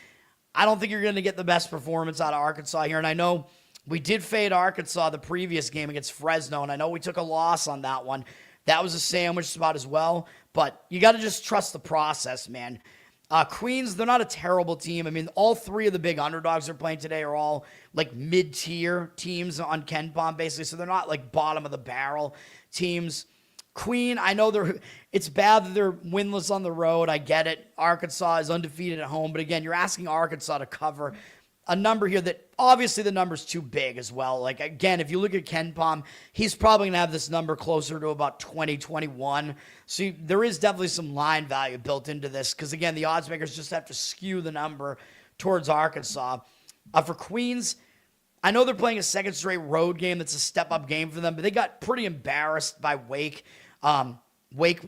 I don't think you're going to get the best performance out of Arkansas here. And I know we did fade Arkansas the previous game against Fresno, and I know we took a loss on that one. That was a sandwich spot as well. But you got to just trust the process, man. Queens, they're not a terrible team. I mean, all 3 of the big underdogs they're playing today are all like mid-tier teams on KenPom, basically. So they're not like bottom of the barrel teams. Queen, I know it's bad that they're winless on the road. I get it. Arkansas is undefeated at home. But again, you're asking Arkansas to cover a number here that obviously the number's too big as well. Like, again, if you look at KenPom, he's probably going to have this number closer to about 20, 21. So there is definitely some line value built into this because, again, the odds makers just have to skew the number towards Arkansas. For Queens, I know they're playing a second straight road game that's a step-up game for them, but they got pretty embarrassed by Wake. Wake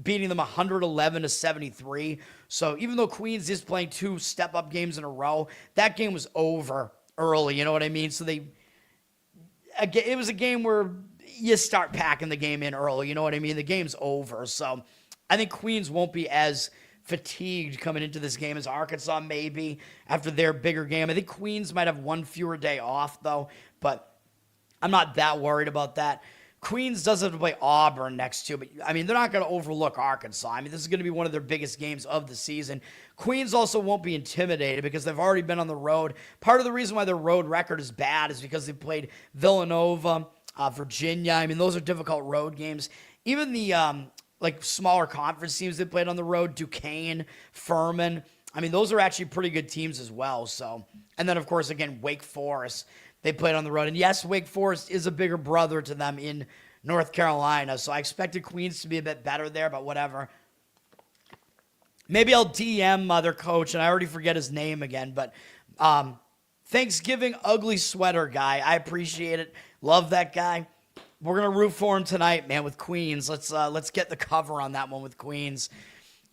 beating them 111-73. So even though Queens is playing 2 step-up games in a row, that game was over early, you know what I mean? So it was a game where you start packing the game in early, you know what I mean? The game's over. So I think Queens won't be as fatigued coming into this game as Arkansas may be after their bigger game. I think Queens might have 1 fewer day off, though, but I'm not that worried about that. Queens does have to play Auburn next to, but I mean, they're not going to overlook Arkansas. I mean, this is going to be one of their biggest games of the season. Queens also won't be intimidated because they've already been on the road. Part of the reason why their road record is bad is because they played Villanova, Virginia. I mean, those are difficult road games. Even the like smaller conference teams they played on the road, Duquesne, Furman. I mean, those are actually pretty good teams as well. So, and then of course, again, Wake Forest. They played on the road. And yes, Wake Forest is a bigger brother to them in North Carolina. So I expected Queens to be a bit better there, but whatever. Maybe I'll DM their coach, and I already forget his name again. But Thanksgiving ugly sweater guy. I appreciate it. Love that guy. We're going to root for him tonight, man, with Queens. Let's get the cover on that one with Queens.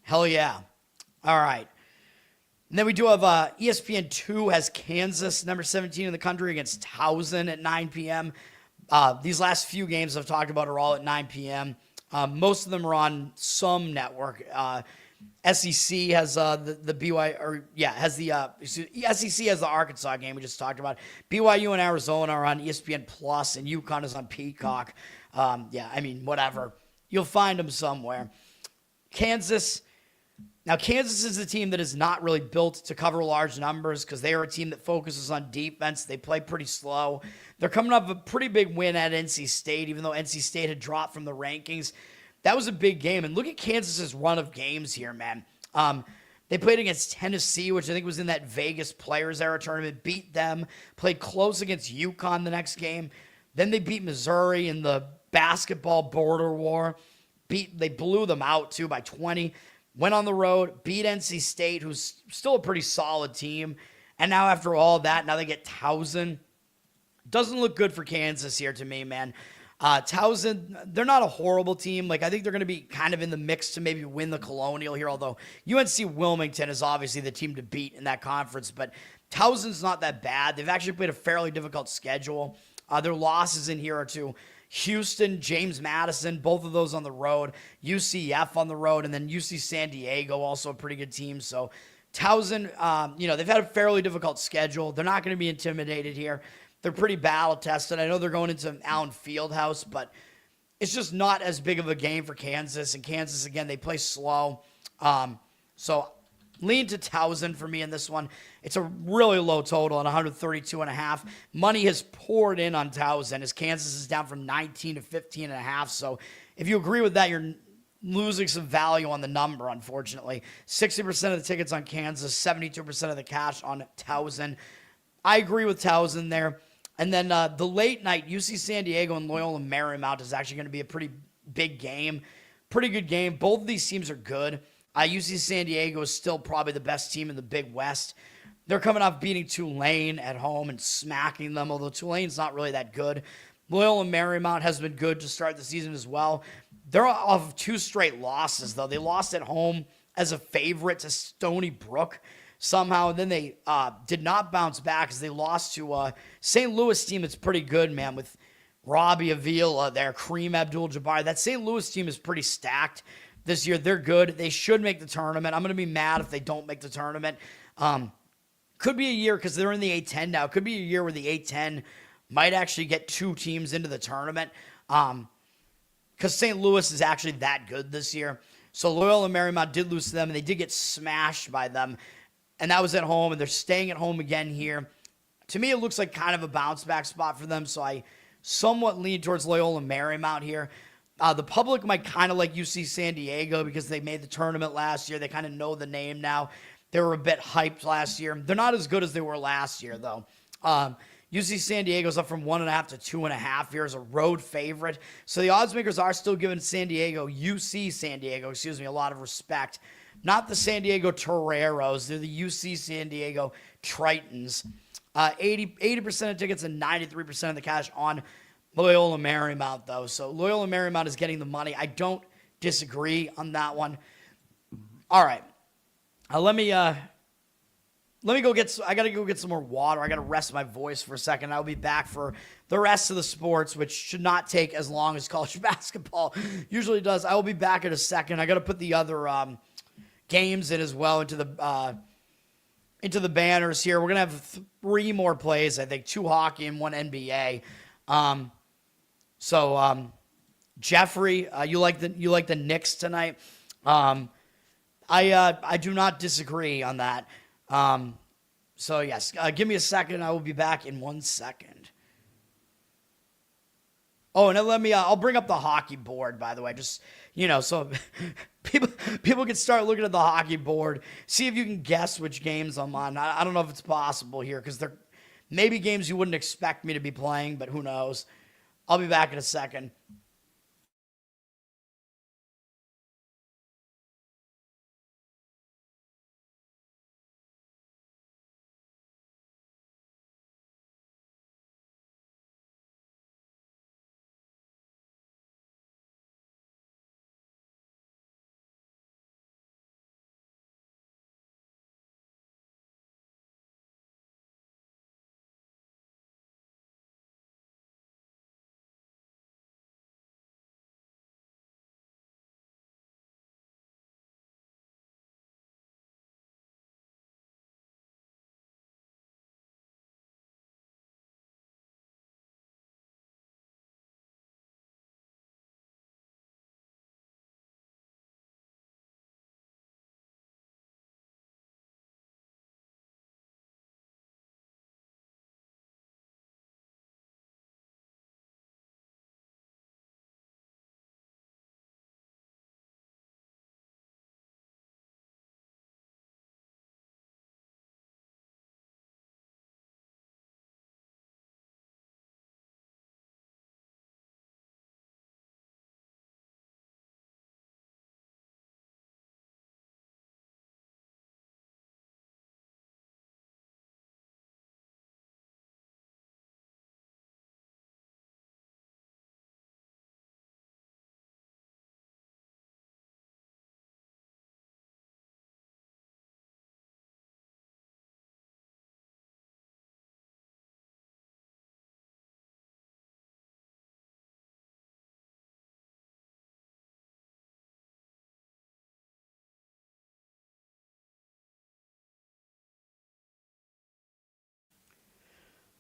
Hell yeah. All right. And then we do have ESPN2 has Kansas, number 17 in the country, against Towson at 9 p.m. These last few games I've talked about are all at 9 p.m. Most of them are on some network. SEC has the BYU, or yeah, has the SEC has the Arkansas game we just talked about. BYU and Arizona are on ESPN Plus, and Yukon is on Peacock. Yeah, I mean, whatever. You'll find them somewhere. Kansas. Now, Kansas is a team that is not really built to cover large numbers because they are a team that focuses on defense. They play pretty slow. They're coming off a pretty big win at NC State, even though NC State had dropped from the rankings. That was a big game. And look at Kansas's run of games here, man. They played against Tennessee, which I think was in that Vegas Players Era tournament, beat them, played close against Yukon the next game. Then they beat Missouri in the basketball border war. They blew them out, too, by 20. Went on the road, beat NC State, who's still a pretty solid team. And now after all that, now they get Towson. Doesn't look good for Kansas here to me, man. Towson, they're not a horrible team. Like, I think they're going to be kind of in the mix to maybe win the Colonial here, although UNC Wilmington is obviously the team to beat in that conference. But Towson's not that bad. They've actually played a fairly difficult schedule. Their losses in here are to Houston, James Madison, both of those on the road, UCF on the road, and then UC San Diego, also a pretty good team. So Towson, they've had a fairly difficult schedule. They're not going to be intimidated here. They're pretty battle-tested. I know they're going into Allen Fieldhouse, but it's just not as big of a game for Kansas. And Kansas, again, they play slow. So Lean to Towson for me in this one. It's a really low total at 132.5. Money has poured in on Towson as Kansas is down from 19 to 15.5. So if you agree with that, you're losing some value on the number, unfortunately. 60% of the tickets on Kansas, 72% of the cash on Towson. I agree with Towson there. And then the late night, UC San Diego and Loyola Marymount is actually going to be a pretty big game. Pretty good game. Both of these teams are good. UC San Diego is still probably the best team in the Big West. They're coming off beating Tulane at home and smacking them, although Tulane's not really that good. Loyola Marymount has been good to start the season as well. They're off of 2 straight losses, though. They lost at home as a favorite to Stony Brook somehow, and then they did not bounce back as they lost to a St. Louis team that's pretty good, man, with Robbie Avila there, Kareem Abdul-Jabbar. That St. Louis team is pretty stacked this year. They're good. They should make the tournament. I'm going to be mad if they don't make the tournament. Could be a year, because they're in the A-10 now. Could be a year where the A-10 might actually get 2 teams into the tournament. Because St. Louis is actually that good this year. So Loyola Marymount did lose to them, and they did get smashed by them. And that was at home, and they're staying at home again here. To me, it looks like kind of a bounce-back spot for them, so I somewhat lean towards Loyola Marymount here. The public might kind of like UC San Diego because they made the tournament last year. They kind of know the name now. They were a bit hyped last year. They're not as good as they were last year, though. UC San Diego's up from 1.5 to 2.5 here as a road favorite. So the odds makers are still giving UC San Diego, a lot of respect. Not the San Diego Toreros. They're the UC San Diego Tritons. 80% of tickets and 93% of the cash on Loyola Marymount, though. So Loyola Marymount is getting the money. I don't disagree on that one. All right. Let me go I got to go get some more water. I got to rest my voice for a second. I'll be back for the rest of the sports, which should not take as long as college basketball usually does. I will be back in a second. I got to put the other games in as well into the banners here. We're going to have 3 more plays, I think, 2 hockey and 1 NBA. Jeffrey, you like the Knicks tonight? I do not disagree on that. So yes, give me a second. I will be back in 1 second. Oh, and I'll bring up the hockey board, by the way, just, so people can start looking at the hockey board, see if you can guess which games I'm on. I don't know if it's possible here, because they're maybe games you wouldn't expect me to be playing, but who knows. I'll be back in a second.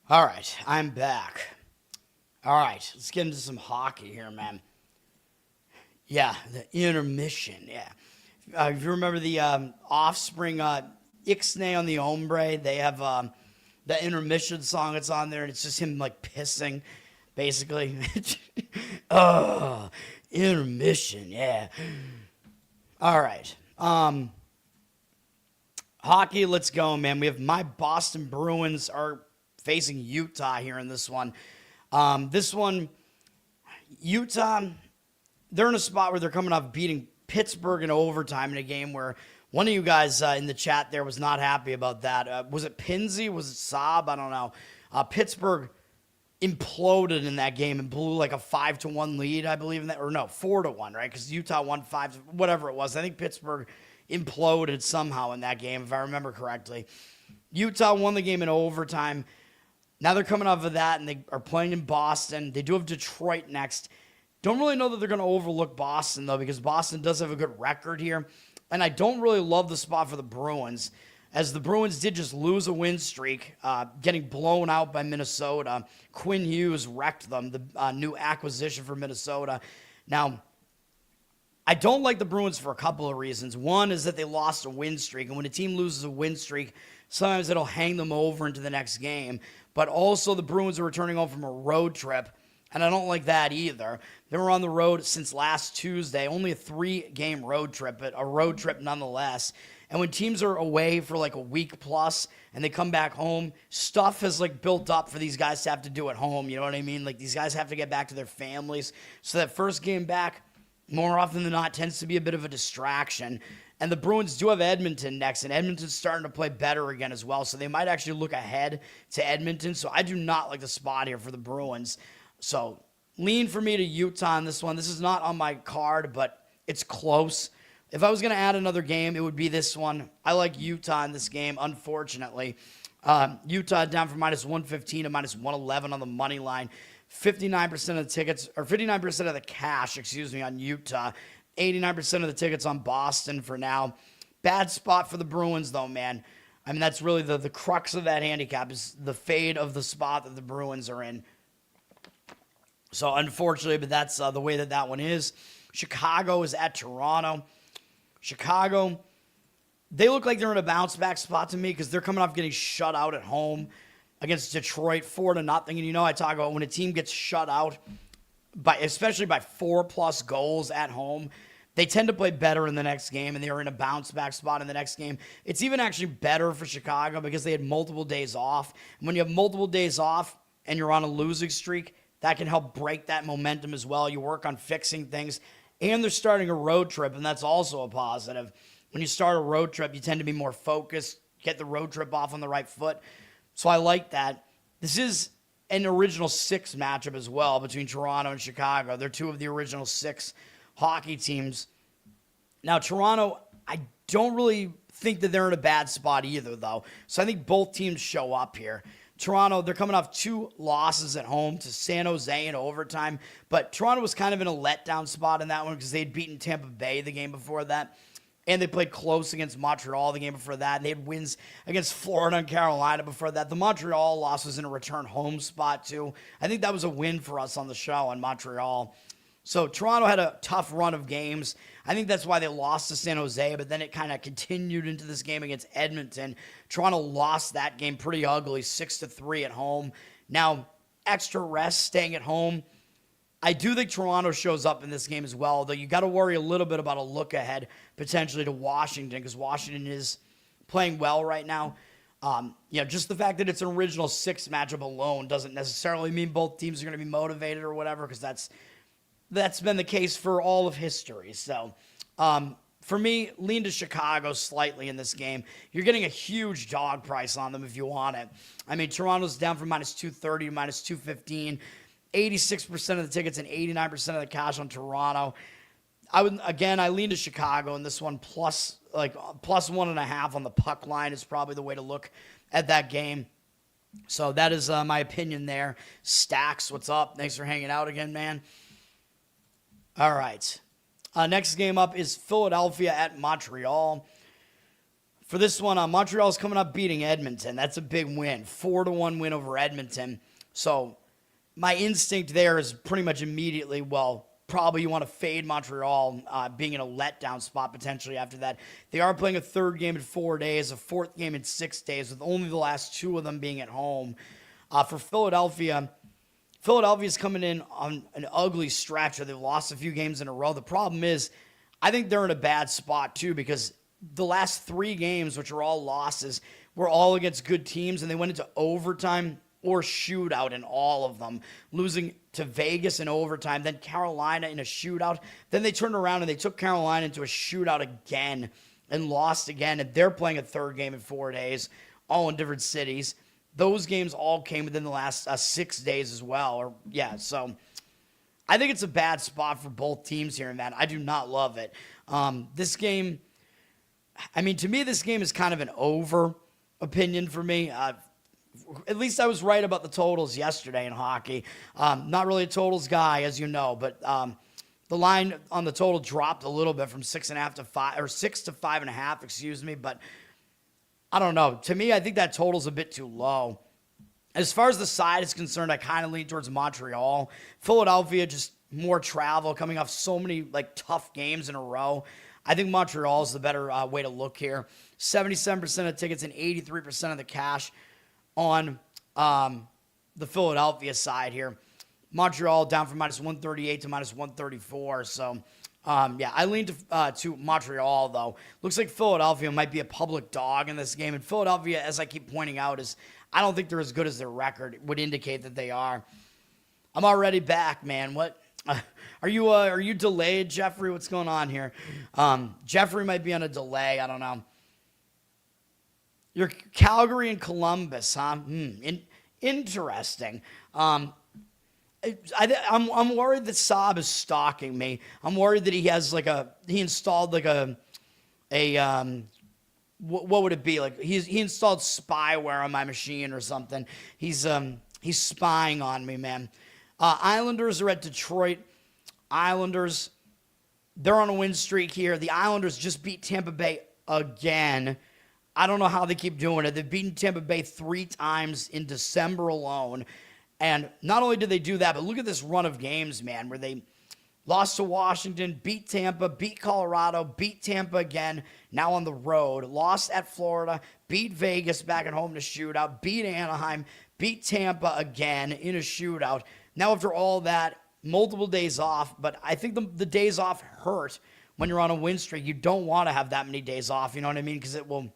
All right, I'm back. All right, let's get into some hockey here, man. Yeah, the intermission, yeah. if you remember the Offspring Ixnay on the Hombre, they have the intermission song that's on there, and it's just him like pissing, basically. Intermission, yeah. All right. Hockey, let's go, man. We have my Boston Bruins are facing Utah here in this one. This one, Utah, they're in a spot where they're coming off beating Pittsburgh in overtime in a game where one of you guys in the chat there was not happy about that. Was it Pinsey? Was it Saab? I don't know. Pittsburgh imploded in that game and blew like a 5-1 lead, I believe in that, or no, 4-1, right? Because Utah won 5, whatever it was. I think Pittsburgh imploded somehow in that game, if I remember correctly. Utah won the game in overtime. Now they're coming off of that, and they are playing in Boston. They do have Detroit next. Don't really know that they're going to overlook Boston, though, because Boston does have a good record here. And I don't really love the spot for the Bruins, as the Bruins did just lose a win streak, getting blown out by Minnesota. Quinn Hughes wrecked them, the new acquisition for Minnesota. Now, I don't like the Bruins for a couple of reasons. One is that they lost a win streak, and when a team loses a win streak, sometimes it'll hang them over into the next game. But also the Bruins are returning home from a road trip, and I don't like that either. They were on the road since last Tuesday, only a 3-game road trip, but a road trip nonetheless. And when teams are away for like a week plus and they come back home, stuff has like built up for these guys to have to do at home. You know what I mean? Like these guys have to get back to their families. So that first game back, more often than not, tends to be a bit of a distraction. And the Bruins do have Edmonton next, and Edmonton's starting to play better again as well. So they might actually look ahead to Edmonton. So I do not like the spot here for the Bruins. So lean for me to Utah in this one. This is not on my card, but it's close. If I was going to add another game, it would be this one. I like Utah in this game, unfortunately. Utah down from -115 to -111 on the money line. 59% of the tickets, or 59% of the cash, on Utah. 89% of the tickets on Boston for now. Bad spot for the Bruins, though, man. I mean, that's really the crux of that handicap is the fade of the spot that the Bruins are in. So, unfortunately, but that's the way that one is. Chicago is at Toronto. Chicago, they look like they're in a bounce-back spot to me because they're coming off getting shut out at home against Detroit 4-0. And you know I talk about when a team gets shut out, especially by 4+ goals at home, they tend to play better in the next game, and they are in a bounce-back spot in the next game. It's even actually better for Chicago because they had multiple days off. And when you have multiple days off and you're on a losing streak, that can help break that momentum as well. You work on fixing things. And they're starting a road trip, and that's also a positive. When you start a road trip, you tend to be more focused, get the road trip off on the right foot. So I like that. This is an original 6 matchup as well between Toronto and Chicago. They're 2 of the original 6 hockey teams. Now, Toronto, I don't really think that they're in a bad spot either, though. So I think both teams show up here. Toronto, they're coming off 2 losses at home to San Jose in overtime, but Toronto was kind of in a letdown spot in that one because they had beaten Tampa Bay the game before that, and they played close against Montreal the game before that, and they had wins against Florida and Carolina before that. The Montreal loss was in a return home spot, too. I think that was a win for us on the show on Montreal. So Toronto had a tough run of games. I think that's why they lost to San Jose, but then it kind of continued into this game against Edmonton. Toronto lost that game pretty ugly, 6-3 at home. Now, extra rest, staying at home. I do think Toronto shows up in this game as well, though you got to worry a little bit about a look ahead potentially to Washington because Washington is playing well right now. Just the fact that it's an original 6 matchup alone doesn't necessarily mean both teams are going to be motivated or whatever because that's been the case for all of history. So, for me, lean to Chicago slightly in this game. You're getting a huge dog price on them if you want it. I mean, Toronto's down from -230 to -215. 86% of the tickets and 89% of the cash on Toronto. I lean to Chicago in this one, plus 1.5 on the puck line is probably the way to look at that game. So that is my opinion there. Stacks, what's up? Thanks for hanging out again, man. All right. Next game up is Philadelphia at Montreal. For this one, Montreal's coming up beating Edmonton. That's a big win. 4-1 win over Edmonton. So my instinct there is pretty much immediately, probably you want to fade Montreal, being in a letdown spot potentially after that. They are playing a third game in 4 days, a fourth game in 6 days, with only the last 2 of them being at home. For Philadelphia's coming in on an ugly stretch. They've lost a few games in a row. The problem is, I think they're in a bad spot too, because the last 3 games, which are all losses, were all against good teams, and they went into overtime or shootout in all of them, losing to Vegas in overtime, then Carolina in a shootout. Then they turned around and they took Carolina into a shootout again and lost again, and they're playing a third game in 4 days, all in different cities. Those games all came within the last 6 days as well. So I think it's a bad spot for both teams here, man. I do not love it. This game, I mean, to me, this game is kind of an over opinion for me. At least I was right about the totals yesterday in hockey. Not really a totals guy, as you know, but the line on the total dropped a little bit from 6.5 to 5, or 6 to 5.5, excuse me. But I don't know. To me, I think that total's a bit too low. As far as the side is concerned, I kind of lean towards Montreal. Philadelphia, just more travel, coming off so many tough games in a row. I think Montreal is the better way to look here. 77% of tickets and 83% of the cash on the Philadelphia side here. Montreal down from minus 138 to minus 134. So, I lean to Montreal, though. Looks like Philadelphia might be a public dog in this game. And Philadelphia, as I keep pointing out, I don't think they're as good as their record would indicate that they are. I'm already back, man. What? Are you delayed, Jeffrey? What's going on here? Jeffrey might be on a delay. I don't know. You're Calgary and Columbus, huh? Interesting. I'm worried that Saab is stalking me. I'm worried that he has he installed what would it be? He installed spyware on my machine or something. He's spying on me, man. Islanders are at Detroit. Islanders, they're on a win streak here. The Islanders just beat Tampa Bay again. I don't know how they keep doing it. They've beaten Tampa Bay 3 times in December alone. And not only did they do that, but look at this run of games, man, where they lost to Washington, beat Tampa, beat Colorado, beat Tampa again, now on the road, lost at Florida, beat Vegas back at home in a shootout, beat Anaheim, beat Tampa again in a shootout. Now after all that, multiple days off, but I think the days off hurt when you're on a win streak. You don't want to have that many days off, you know what I mean? Because it will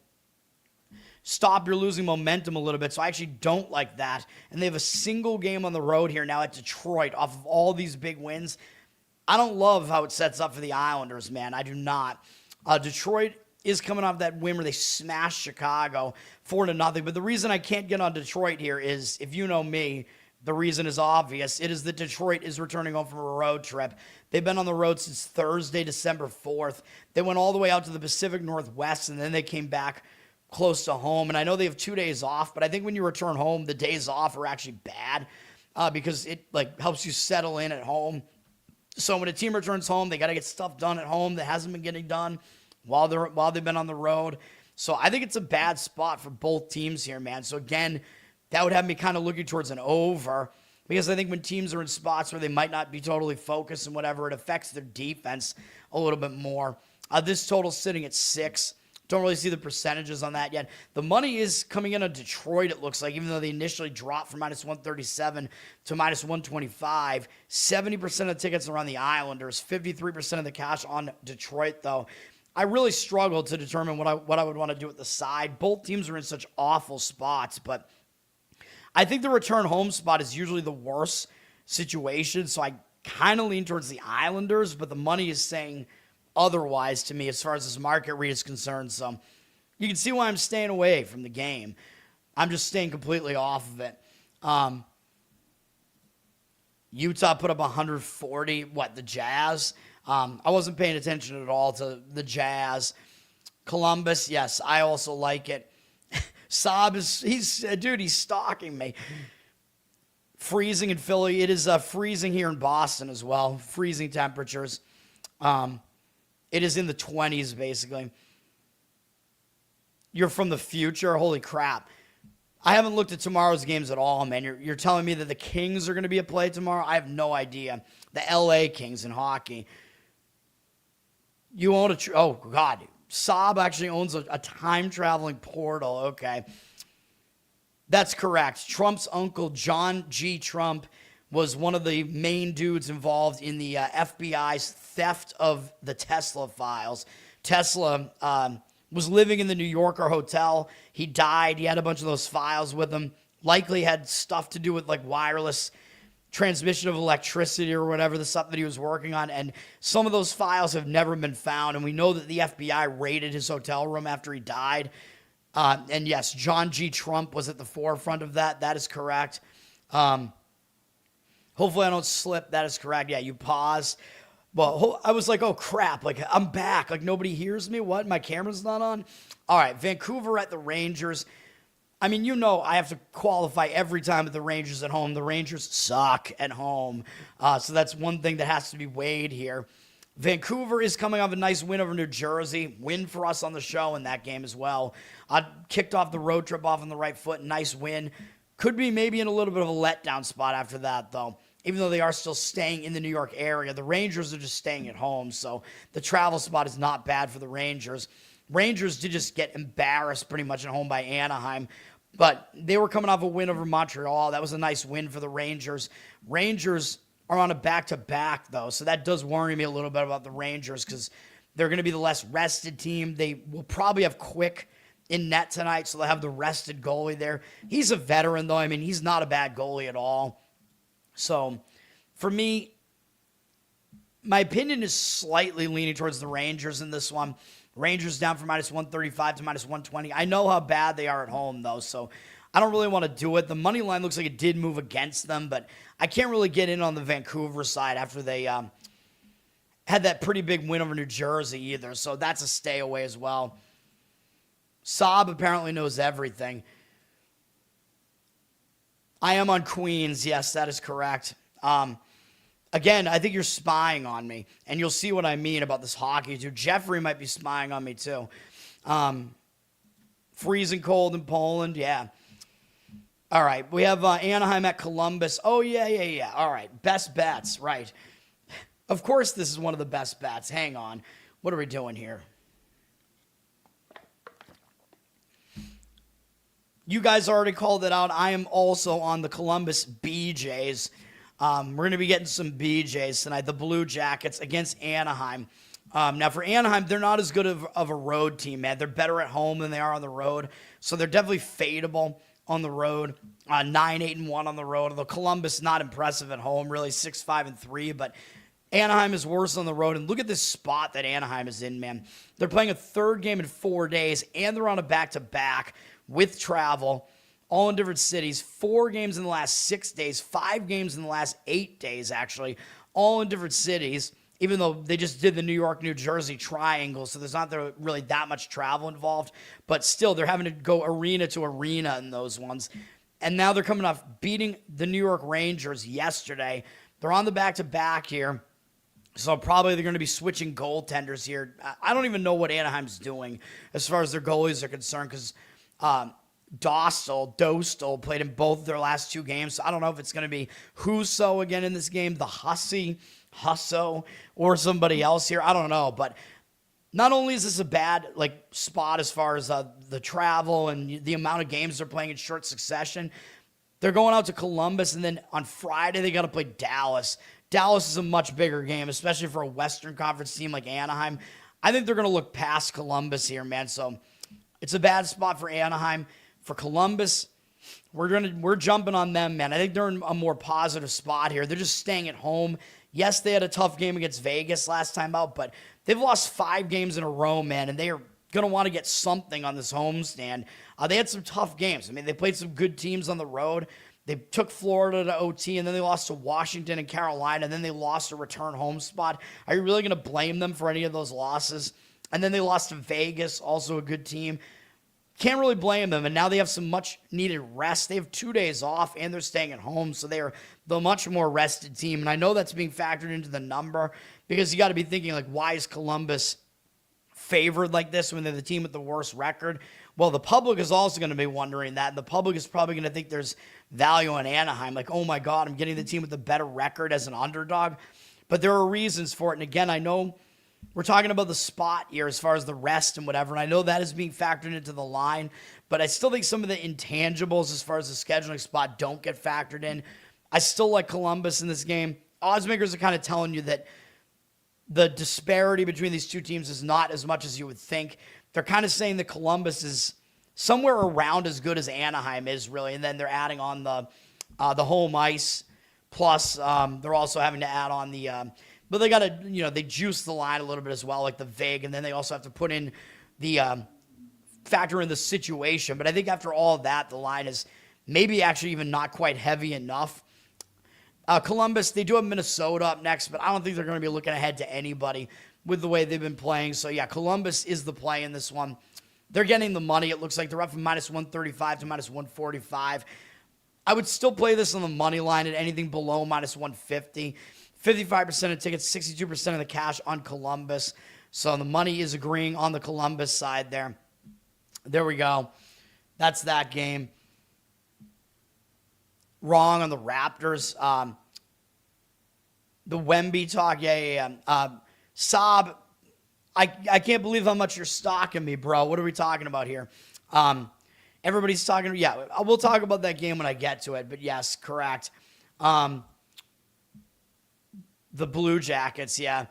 stop your losing momentum a little bit. So I actually don't like that. And they have a single game on the road here now at Detroit off of all these big wins. I don't love how it sets up for the Islanders, man. I do not. Detroit is coming off that win where they smashed Chicago 4-0. But the reason I can't get on Detroit here is, if you know me, the reason is obvious. It is that Detroit is returning home from a road trip. They've been on the road since Thursday, December 4th. They went all the way out to the Pacific Northwest, and then they came back close to home. And I know they have 2 days off, but I think when you return home, the days off are actually bad because it helps you settle in at home. So when a team returns home, they got to get stuff done at home that hasn't been getting done while they've been on the road. So I think it's a bad spot for both teams here, man. So again, that would have me kind of looking towards an over, because I think when teams are in spots where they might not be totally focused and whatever, it affects their defense a little bit more. This total's sitting at 6. Don't really see the percentages on that yet. The money is coming in on Detroit, it looks like, even though they initially dropped from minus 137 to minus 125. 70% of tickets are on the Islanders, 53% of the cash on Detroit, though. I really struggled to determine what I would want to do with the side. Both teams are in such awful spots, but I think the return home spot is usually the worst situation, so I kind of lean towards the Islanders, but the money is saying otherwise to me as far as this market read is concerned. So you can see why I'm staying away from the game. I'm just staying completely off of it. Utah put up 140. The Jazz? I wasn't paying attention at all to the Jazz. Columbus, yes, I also like it. Saab he's stalking me. Freezing in Philly. It is freezing here in Boston as well. Freezing temperatures. It is in the 20s, basically. You're from the future? Holy crap. I haven't looked at tomorrow's games at all, man. You're telling me that the Kings are going to be a play tomorrow? I have no idea. The LA Kings in hockey. You own oh, God. Saab actually owns a time-traveling portal. Okay. That's correct. Trump's uncle, John G. Trump, was one of the main dudes involved in the FBI's theft of the Tesla files. Tesla was living in the New Yorker hotel. He died. He had a bunch of those files with him. Likely had stuff to do with like wireless transmission of electricity or whatever, the stuff that he was working on. And some of those files have never been found. And we know that the FBI raided his hotel room after he died. And yes, John G. Trump was at the forefront of that. That is correct. Hopefully I don't slip. That is correct. Yeah, you paused. Well, I was like, oh, crap. Like, I'm back. Like, nobody hears me? What? My camera's not on? All right, Vancouver at the Rangers. I mean, you know I have to qualify every time with the Rangers at home. The Rangers suck at home. So that's one thing that has to be weighed here. Vancouver is coming off a nice win over New Jersey. Win for us on the show in that game as well. Kicked off the road trip off on the right foot. Nice win. Could be maybe in a little bit of a letdown spot after that, though. Even though they are still staying in the New York area, the Rangers are just staying at home. So the travel spot is not bad for the Rangers. Rangers did just get embarrassed pretty much at home by Anaheim. But they were coming off a win over Montreal. That was a nice win for the Rangers. Rangers are on a back-to-back, though, so that does worry me a little bit about the Rangers because they're going to be the less rested team. They will probably have Quick in net tonight, so they'll have the rested goalie there. He's a veteran, though. I mean, he's not a bad goalie at all. So, for me, my opinion is slightly leaning towards the Rangers in this one. Rangers down from minus 135 to minus 120. I know how bad they are at home, though, so I don't really want to do it. The money line looks like it did move against them, but I can't really get in on the Vancouver side after they had that pretty big win over New Jersey either, so that's a stay away as well. Saab apparently knows everything. I am on Queens. Yes, that is correct. Again, I think you're spying on me, and you'll see what I mean about this hockey, too. Jeffrey might be spying on me, too. Freezing cold in Poland, yeah. All right, we have Anaheim at Columbus. Oh, yeah. All right, best bets, right. Of course this is one of the best bets. Hang on. What are we doing here? You guys already called it out. I am also on the Columbus BJs. We're going to be getting some BJs tonight, the Blue Jackets against Anaheim. Now, for Anaheim, they're not as good of a road team, man. They're better at home than they are on the road, so they're definitely fadeable on the road. 9-8-1 on the road, although Columbus not impressive at home, really 6-5-3, but Anaheim is worse on the road. And look at this spot that Anaheim is in, man. They're playing a third game in 4 days, and they're on a back-to-back with travel, all in different cities. 4 games in the last 6 days, 5 games in the last 8 days, actually, all in different cities, even though they just did the New York, New Jersey triangle, so there's not really that much travel involved. But still, they're having to go arena to arena in those ones. And now they're coming off beating the New York Rangers yesterday. They're on the back-to-back here. So probably they're going to be switching goaltenders here. I don't even know what Anaheim's doing as far as their goalies are concerned because Dostal played in both their last 2 games. So I don't know if it's going to be Husso again in this game, the Husso, or somebody else here. I don't know. But not only is this a bad spot as far as the travel and the amount of games they're playing in short succession, they're going out to Columbus, and then on Friday they got to play Dallas. Dallas is a much bigger game, especially for a Western Conference team like Anaheim. I think they're going to look past Columbus here, man. So it's a bad spot for Anaheim. For Columbus, we're jumping on them, man. I think they're in a more positive spot here. They're just staying at home. Yes, they had a tough game against Vegas last time out, but they've lost 5 games in a row, man, and they are going to want to get something on this homestand. They had some tough games. I mean, they played some good teams on the road. They took Florida to OT, and then they lost to Washington and Carolina, and then they lost a return home spot. Are you really going to blame them for any of those losses? And then they lost to Vegas, also a good team. Can't really blame them, and now they have some much-needed rest. They have 2 days off, and they're staying at home, so they're the much more rested team. And I know that's being factored into the number because you got to be thinking, why is Columbus favored like this when they're the team with the worst record? Well, the public is also going to be wondering that. And the public is probably going to think there's value in Anaheim. Like, oh my God, I'm getting the team with a better record as an underdog. But there are reasons for it. And again, I know we're talking about the spot here as far as the rest and whatever. And I know that is being factored into the line. But I still think some of the intangibles as far as the scheduling spot don't get factored in. I still like Columbus in this game. Oddsmakers are kind of telling you that the disparity between these two teams is not as much as you would think. They're kind of saying that Columbus is somewhere around as good as Anaheim is, really. And then they're adding on the home ice. Plus, they're also having to add on the but they got to, they juice the line a little bit as well, like the VIG. And then they also have to put in the factor in the situation. But I think after all that, the line is maybe actually even not quite heavy enough. Columbus, they do have Minnesota up next, but I don't think they're going to be looking ahead to anybody with the way they've been playing. So, yeah, Columbus is the play in this one. They're getting the money. It looks like they're up from minus 135 to minus 145. I would still play this on the money line at anything below minus 150. 55% of tickets, 62% of the cash on Columbus. So the money is agreeing on the Columbus side there. There we go. That's that game. Wrong on the Raptors. The Wemby talk, yeah. Saab, I can't believe how much you're stalking me, bro. What are we talking about here? Everybody's talking, yeah, we'll talk about that game when I get to it, but yes, correct. The Blue Jackets, yeah.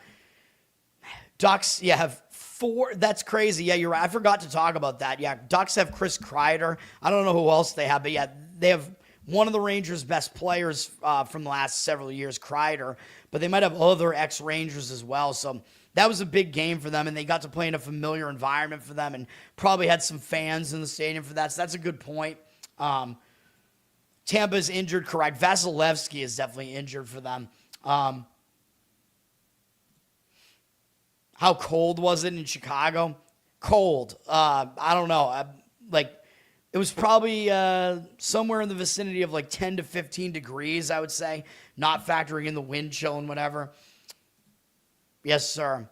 Ducks, yeah, have 4. That's crazy. Yeah, you're right. I forgot to talk about that. Yeah, Ducks have Chris Kreider. I don't know who else they have, but yeah, they have one of the Rangers' best players from the last several years, Kreider, but they might have other ex-Rangers as well. So that was a big game for them, and they got to play in a familiar environment for them and probably had some fans in the stadium for that. So that's a good point. Tampa's injured, correct. Vasilevsky is definitely injured for them. How cold was it in Chicago? Cold. I don't know. It was probably somewhere in the vicinity of 10 to 15 degrees, I would say, not factoring in the wind chill and whatever. Yes, sir.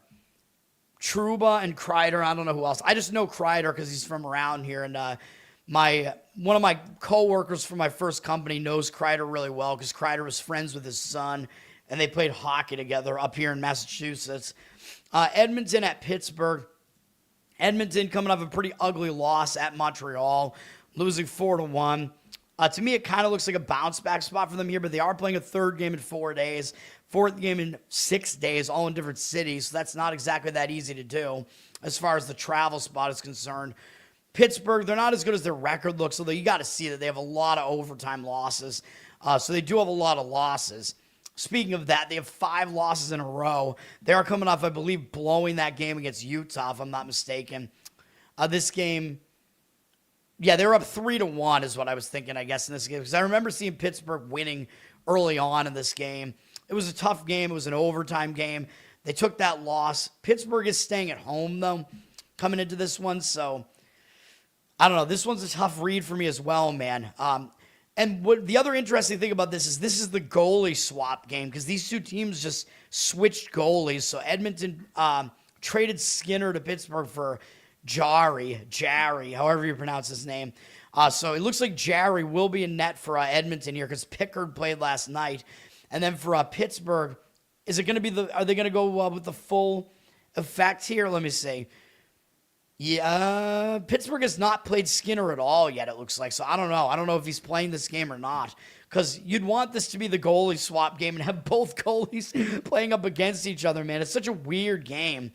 Trouba and Kreider. I don't know who else. I just know Kreider because he's from around here, and one of my coworkers from my first company knows Kreider really well because Kreider was friends with his son, and they played hockey together up here in Massachusetts. Edmonton at Pittsburgh. Edmonton coming off a pretty ugly loss at Montreal, losing 4-1. To me, it kind of looks like a bounce-back spot for them here, but they are playing a third game in 4 days, fourth game in 6 days, all in different cities, so that's not exactly that easy to do as far as the travel spot is concerned. Pittsburgh, they're not as good as their record looks, although you got to see that they have a lot of overtime losses, so they do have a lot of losses. Speaking of that, they have 5 losses in a row. They are coming off, I believe, blowing that game against Utah, if I'm not mistaken. This game, yeah, they were up 3-1 is what I was thinking, I guess, in this game. Because I remember seeing Pittsburgh winning early on in this game. It was a tough game. It was an overtime game. They took that loss. Pittsburgh is staying at home, though, coming into this one. So, I don't know. This one's a tough read for me as well, man. And what the other interesting thing about this is the goalie swap game because these two teams just switched goalies. So Edmonton traded Skinner to Pittsburgh for Jarry, however you pronounce his name. So it looks like Jarry will be in net for Edmonton here because Pickard played last night. And then for Pittsburgh, is it going to be are they going to go with the full effect here? Let me see. Yeah, Pittsburgh has not played Skinner at all yet, it looks like. So I don't know. I don't know if he's playing this game or not. Because you'd want this to be the goalie swap game and have both goalies playing up against each other, man. It's such a weird game.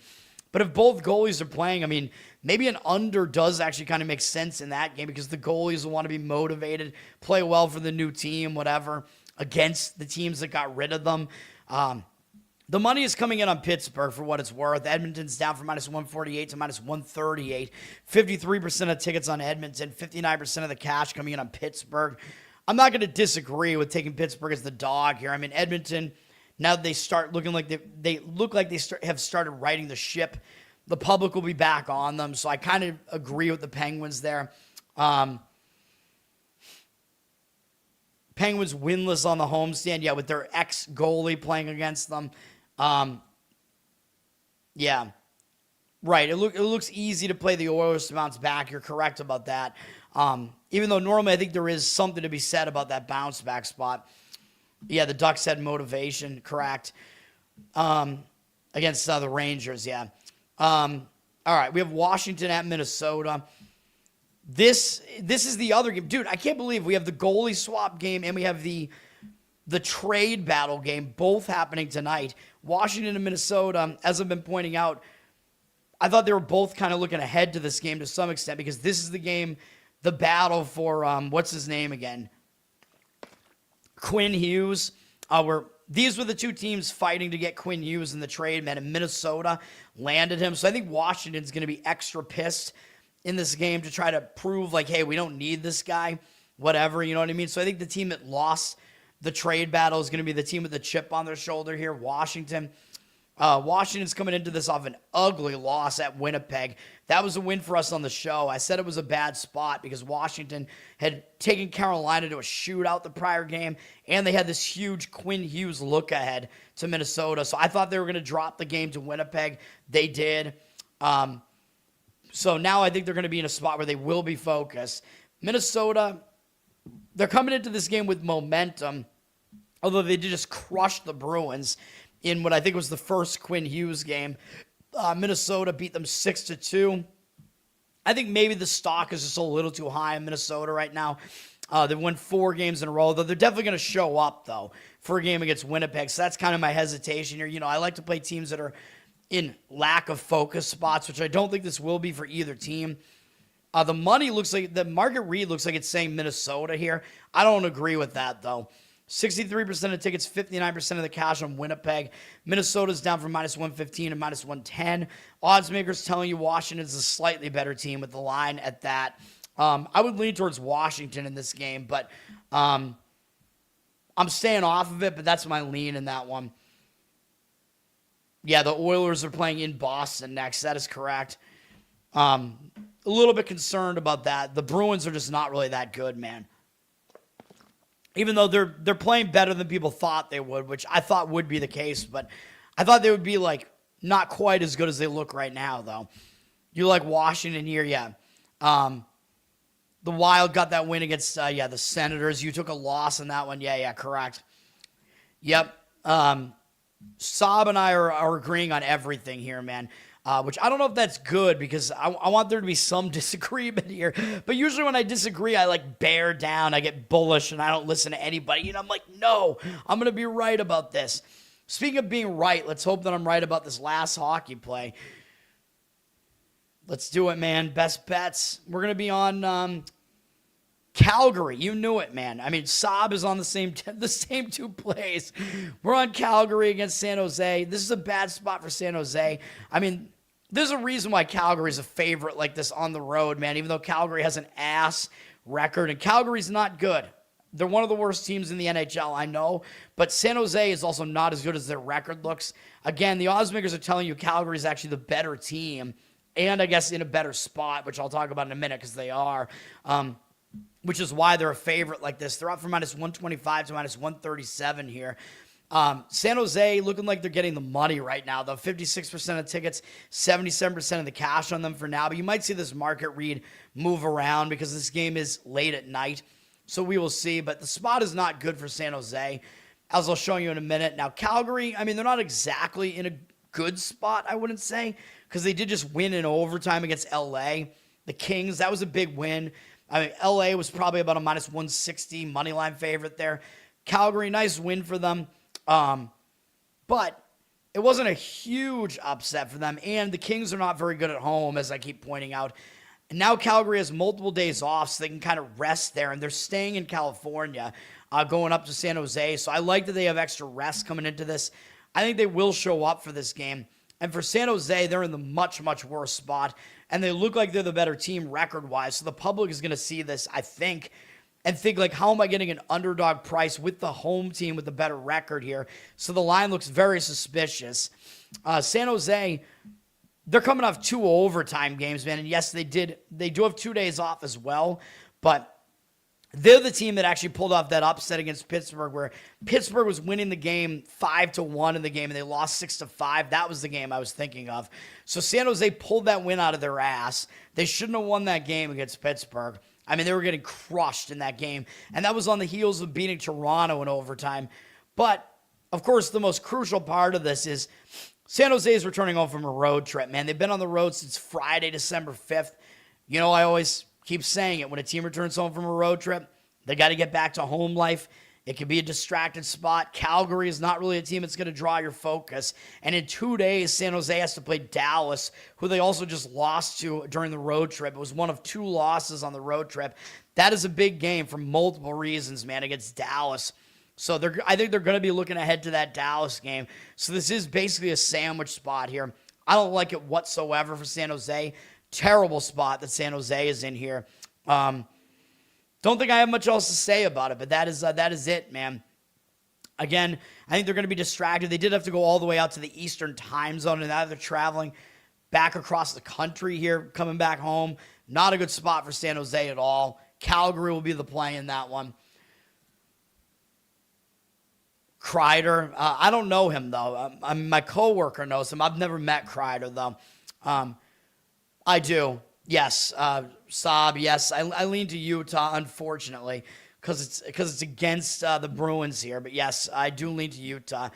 But if both goalies are playing, I mean, maybe an under does actually kind of make sense in that game because the goalies will want to be motivated, play well for the new team, whatever, against the teams that got rid of them. The money is coming in on Pittsburgh for what it's worth. Edmonton's down from minus 148 to minus 138. 53% of tickets on Edmonton, 59% of the cash coming in on Pittsburgh. I'm not going to disagree with taking Pittsburgh as the dog here. I mean, Edmonton, now they start looking like they look like they have started righting the ship. The public will be back on them, so I kind of agree with the Penguins there. Penguins winless on the homestand, yeah, with their ex-goalie playing against them. Yeah. Right. It looks easy to play the Oilers to bounce back. You're correct about that. Even though normally I think there is something to be said about that bounce back spot. Yeah, the Ducks had motivation, correct. Against the Rangers, yeah. All right, we have Washington at Minnesota. This is the other game. Dude, I can't believe we have the goalie swap game and we have the trade battle game both happening tonight. Washington and Minnesota, as I've been pointing out, I thought they were both kind of looking ahead to this game to some extent because this is the game, the battle for, what's his name again? Quinn Hughes. These were the two teams fighting to get Quinn Hughes in the trade, man, and Minnesota landed him. So I think Washington's going to be extra pissed in this game to try to prove, like, hey, we don't need this guy, whatever, you know what I mean? So I think the team that lost the trade battle is going to be the team with the chip on their shoulder here, Washington. Washington's coming into this off an ugly loss at Winnipeg. That was a win for us on the show. I said it was a bad spot because Washington had taken Carolina to a shootout the prior game, and they had this huge Quinn Hughes look ahead to Minnesota. So I thought they were going to drop the game to Winnipeg. They did. So now I think they're going to be in a spot where they will be focused. Minnesota, they're coming into this game with momentum, although they did just crush the Bruins in what I think was the first Quinn Hughes game. Minnesota beat them 6-2. I think maybe the stock is just a little too high in Minnesota right now. They've won 4 games in a row, though they're definitely going to show up, though, for a game against Winnipeg. So that's kind of my hesitation here. You know, I like to play teams that are in lack of focus spots, which I don't think this will be for either team. The money looks like, the market read looks like it's saying Minnesota here. I don't agree with that, though. 63% of tickets, 59% of the cash on Winnipeg. Minnesota's down from -115 to -110. Odds makers telling you Washington's a slightly better team with the line at that. I would lean towards Washington in this game, but I'm staying off of it, but that's my lean in that one. Yeah, the Oilers are playing in Boston next. That is correct. A little bit concerned about that. The Bruins are just not really that good, man. Even though they're playing better than people thought they would, which I thought would be the case, but I thought they would be, like, not quite as good as they look right now, though. You like Washington here, yeah. The Wild got that win against, the Senators. You took a loss in that one. Yeah, correct. Yep. Saab and I are agreeing on everything here, man. Which I don't know if that's good because I want there to be some disagreement here. But usually when I disagree, I like bear down. I get bullish and I don't listen to anybody. You know, I'm like, no, I'm going to be right about this. Speaking of being right, let's hope that I'm right about this last hockey play. Let's do it, man. Best bets. We're going to be on Calgary. You knew it, man. I mean, Saab is on the same 2 plays. We're on Calgary against San Jose. This is a bad spot for San Jose. I mean, there's a reason why Calgary's a favorite like this on the road, man, even though Calgary has an ass record, and Calgary's not good. They're one of the worst teams in the NHL, I know, but San Jose is also not as good as their record looks. Again, the odds makers are telling you Calgary is actually the better team, and I guess in a better spot, which I'll talk about in a minute because they are, which is why they're a favorite like this. They're up from -125 to -137 here. San Jose looking like they're getting the money right now, though. 56% of tickets, 77% of the cash on them for now. But you might see this market read move around because this game is late at night. So we will see. But the spot is not good for San Jose, as I'll show you in a minute. Now, Calgary, I mean, they're not exactly in a good spot, I wouldn't say, because they did just win in overtime against LA. The Kings, that was a big win. I mean, LA was probably about a -160 money line favorite there. Calgary, nice win for them. But it wasn't a huge upset for them, and the Kings are not very good at home, as I keep pointing out. And now Calgary has multiple days off, so they can kind of rest there, and they're staying in California, going up to San Jose. So I like that they have extra rest coming into this. I think they will show up for this game. And for San Jose, they're in the much, much worse spot, and they look like they're the better team record-wise. So the public is going to see this, I think, and think, like, how am I getting an underdog price with the home team with the better record here? So the line looks very suspicious. San Jose, they're coming off 2 overtime games, man. And yes, they do have 2 days off as well, but They're the team that actually pulled off that upset against Pittsburgh, where Pittsburgh was winning the game 5-1 in the game, and they lost 6-5. That was the game I was thinking of. So San Jose pulled that win out of their ass. They shouldn't have won that game against Pittsburgh. I mean, they were getting crushed in that game, and that was on the heels of beating Toronto in overtime. But, of course, the most crucial part of this is San Jose is returning home from a road trip, man. They've been on the road since Friday, December 5th. You know, I always keep saying it. When a team returns home from a road trip, they got to get back to home life. It could be a distracted spot. Calgary is not really a team that's going to draw your focus. And in 2 days, San Jose has to play Dallas, who they also just lost to during the road trip. It was one of 2 losses on the road trip. That is a big game for multiple reasons, man, against Dallas. So I think they're going to be looking ahead to that Dallas game. So this is basically a sandwich spot here. I don't like it whatsoever for San Jose. Terrible spot that San Jose is in here. Don't think I have much else to say about it, but that is it, man. Again, I think they're going to be distracted. They did have to go all the way out to the Eastern time zone, and now they're traveling back across the country here, coming back home. Not a good spot for San Jose at all. Calgary will be the play in that one. Kreider, I don't know him, though. My coworker knows him. I've never met Kreider, though. I do. Yes. Saab, yes. I lean to Utah, unfortunately, because it's against the Bruins here. But, yes, I do lean to Utah.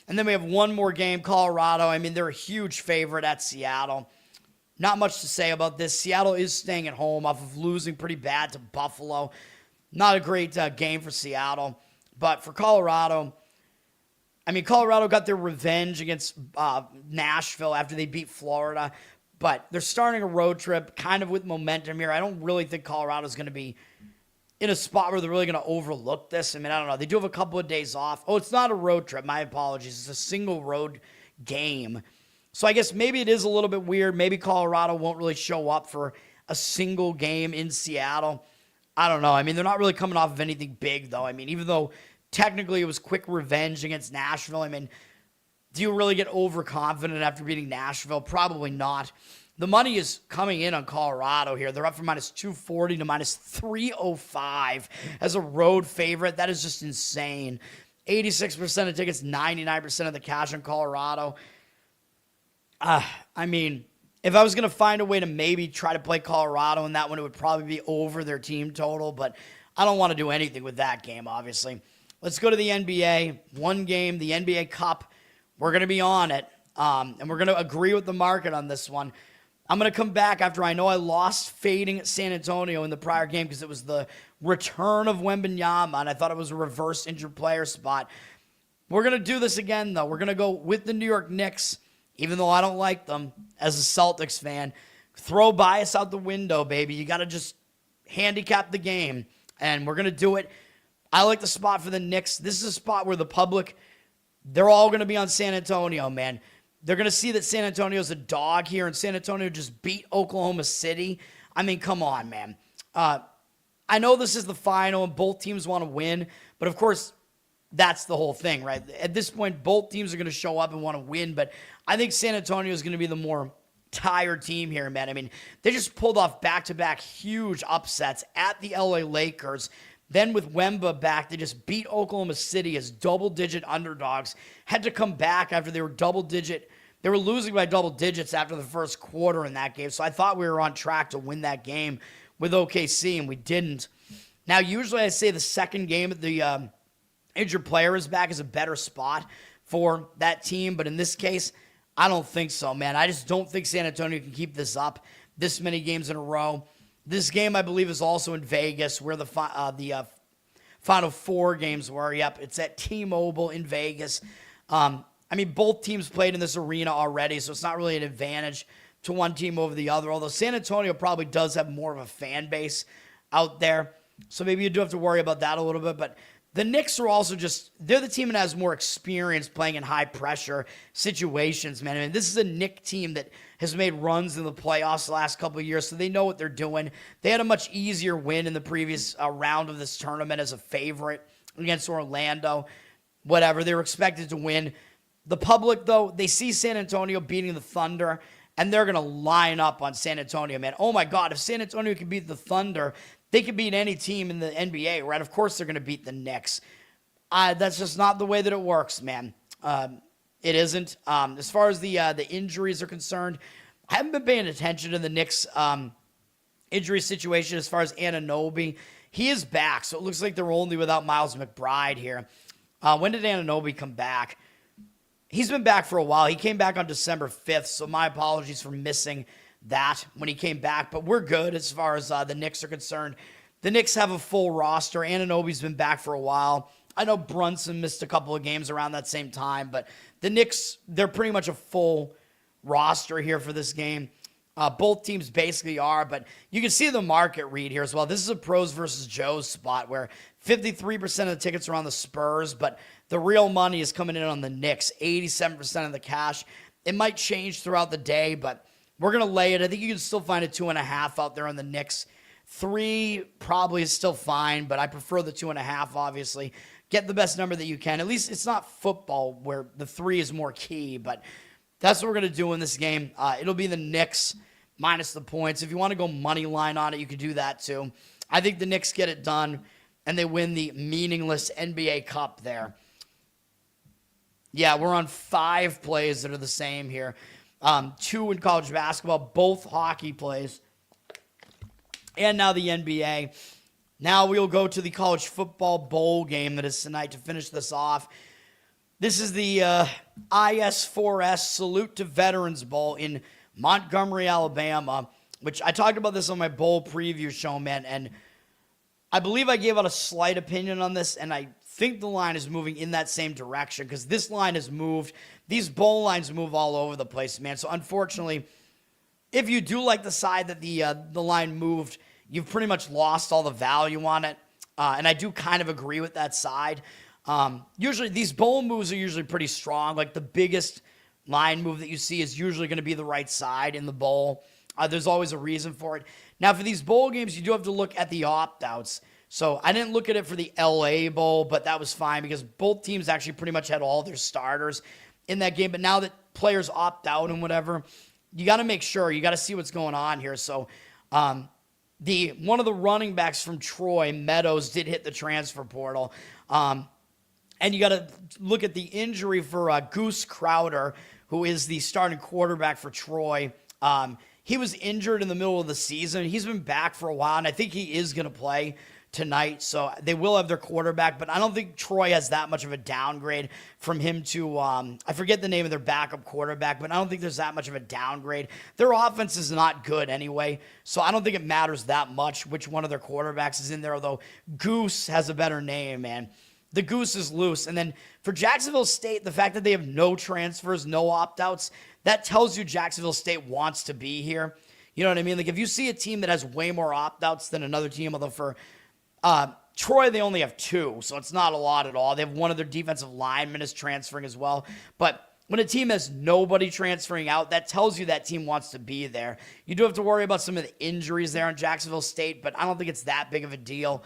And then we have one more game, Colorado. I mean, they're a huge favorite at Seattle. Not much to say about this. Seattle is staying at home off of losing pretty bad to Buffalo. Not a great game for Seattle. But for Colorado, I mean, Colorado got their revenge against Nashville after they beat Florida. But they're starting a road trip kind of with momentum here. I don't really think Colorado's going to be in a spot where they're really going to overlook this. I mean, I don't know. They do have a couple of days off. Oh, it's not a road trip. My apologies. It's a single road game. So I guess maybe it is a little bit weird. Maybe Colorado won't really show up for a single game in Seattle. I don't know. I mean, they're not really coming off of anything big, though. I mean, even though technically it was quick revenge against Nashville, I mean, do you really get overconfident after beating Nashville? Probably not. The money is coming in on Colorado here. They're up from minus 240 to minus 305 as a road favorite. That is just insane. 86% of tickets, 99% of the cash on Colorado. I mean, if I was going to find a way to maybe try to play Colorado in that one, it would probably be over their team total, but I don't want to do anything with that game, obviously. Let's go to the NBA. One game, the NBA Cup. We're going to be on it, and we're going to agree with the market on this one. I'm going to come back after I know I lost fading at San Antonio in the prior game because it was the return of Wembanyama, and I thought it was a reverse injured player spot. We're going to do this again, though. We're going to go with the New York Knicks, even though I don't like them as a Celtics fan. Throw bias out the window, baby. You got to just handicap the game, and we're going to do it. I like the spot for the Knicks. This is a spot where the public, they're all going to be on San Antonio, man. They're going to see that San Antonio's a dog here, and San Antonio just beat Oklahoma City. I mean, come on, man. I know this is the final, and both teams want to win, but of course, that's the whole thing, right? At this point, both teams are going to show up and want to win, but I think San Antonio is going to be the more tired team here, man. I mean, they just pulled off back-to-back huge upsets at the LA Lakers. Then with Wemba back, they just beat Oklahoma City as double-digit underdogs. Had to come back after they were double-digit. They were losing by double digits after the first quarter in that game. So I thought we were on track to win that game with OKC, and we didn't. Now, usually I say the second game at the injured player is back is a better spot for that team. But in this case, I don't think so, man. I just don't think San Antonio can keep this up this many games in a row. This game, I believe, is also in Vegas, where the Final Four games were. Yep, it's at T-Mobile in Vegas. I mean, both teams played in this arena already, so it's not really an advantage to one team over the other, although San Antonio probably does have more of a fan base out there, so maybe you do have to worry about that a little bit, but the Knicks are also they're the team that has more experience playing in high-pressure situations, man. I mean, this is a Knicks team that has made runs in the playoffs the last couple of years, so they know what they're doing. They had a much easier win in the previous round of this tournament as a favorite against Orlando. Whatever, they were expected to win. The public, though, they see San Antonio beating the Thunder, and they're going to line up on San Antonio, man. Oh, my God, if San Antonio can beat the Thunder, they can beat any team in the NBA, right? Of course they're going to beat the Knicks. That's just not the way that it works, man. It isn't. As far as the injuries are concerned, I haven't been paying attention to the Knicks injury situation as far as Anunoby. He is back, so it looks like they're only without Miles McBride here. When did Anunoby come back? He's been back for a while. He came back on December 5th, so my apologies for missing that when he came back. But we're good as far as the Knicks are concerned. The Knicks have a full roster. Anunoby's been back for a while. I know Brunson missed a couple of games around that same time, but the Knicks, they're pretty much a full roster here for this game. Both teams basically are, but you can see the market read here as well. This is a pros versus Joes spot where 53% of the tickets are on the Spurs, but the real money is coming in on the Knicks, 87% of the cash. It might change throughout the day, but we're going to lay it. I think you can still find a 2.5 out there on the Knicks. 3 probably is still fine, but I prefer the 2.5, obviously. Get the best number that you can. At least it's not football where the 3 is more key, but that's what we're going to do in this game. It'll be the Knicks minus the points. If you want to go money line on it, you could do that too. I think the Knicks get it done, and they win the meaningless NBA Cup there. Yeah, we're on 5 plays that are the same here. 2 in college basketball, both hockey plays, and now the NBA. Now we'll go to the college football bowl game that is tonight to finish this off. This is the ISF Salute to Veterans Bowl in Montgomery, Alabama, which I talked about this on my bowl preview show, man, and I believe I gave out a slight opinion on this, and I think the line is moving in that same direction because this line has moved. These bowl lines move all over the place, man. So unfortunately, if you do like the side that the line moved, you've pretty much lost all the value on it, and I do kind of agree with that side. Usually, these bowl moves are usually pretty strong. Like the biggest line move that you see is usually going to be the right side in the bowl. There's always a reason for it. Now, for these bowl games, you do have to look at the opt-outs. So I didn't look at it for the LA Bowl, but that was fine because both teams actually pretty much had all their starters in that game. But now that players opt out and whatever, you got to make sure. You got to see what's going on here. So one of the running backs from Troy, Meadows, did hit the transfer portal. And you got to look at the injury for Goose Crowder, who is the starting quarterback for Troy. He was injured in the middle of the season. He's been back for a while, and I think he is going to play tonight. So they will have their quarterback, but I don't think Troy has that much of a downgrade from him to, I forget the name of their backup quarterback, but I don't think there's that much of a downgrade. Their offense is not good anyway, so I don't think it matters that much which one of their quarterbacks is in there, although Goose has a better name, man. The Goose is loose. And then for Jacksonville State, the fact that they have no transfers, no opt-outs, that tells you Jacksonville State wants to be here. You know what I mean? Like if you see a team that has way more opt-outs than another team, although for Troy, they only have 2, so it's not a lot at all. They have one of their defensive linemen is transferring as well. But when a team has nobody transferring out, that tells you that team wants to be there. You do have to worry about some of the injuries there in Jacksonville State, but I don't think it's that big of a deal.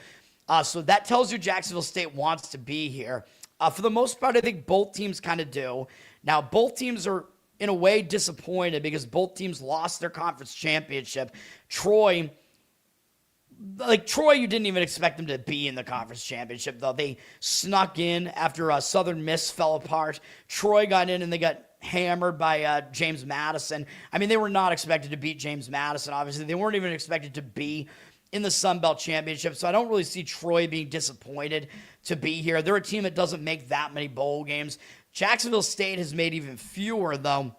So that tells you Jacksonville State wants to be here. For the most part, I think both teams kind of do. Now, both teams are, in a way, disappointed because both teams lost their conference championship. Troy, you didn't even expect them to be in the conference championship, though. They snuck in after Southern Miss fell apart. Troy got in and they got hammered by James Madison. I mean, they were not expected to beat James Madison, obviously. They weren't even expected to be in the Sun Belt Championship, so I don't really see Troy being disappointed to be here. They're a team that doesn't make that many bowl games. Jacksonville State has made even fewer, though.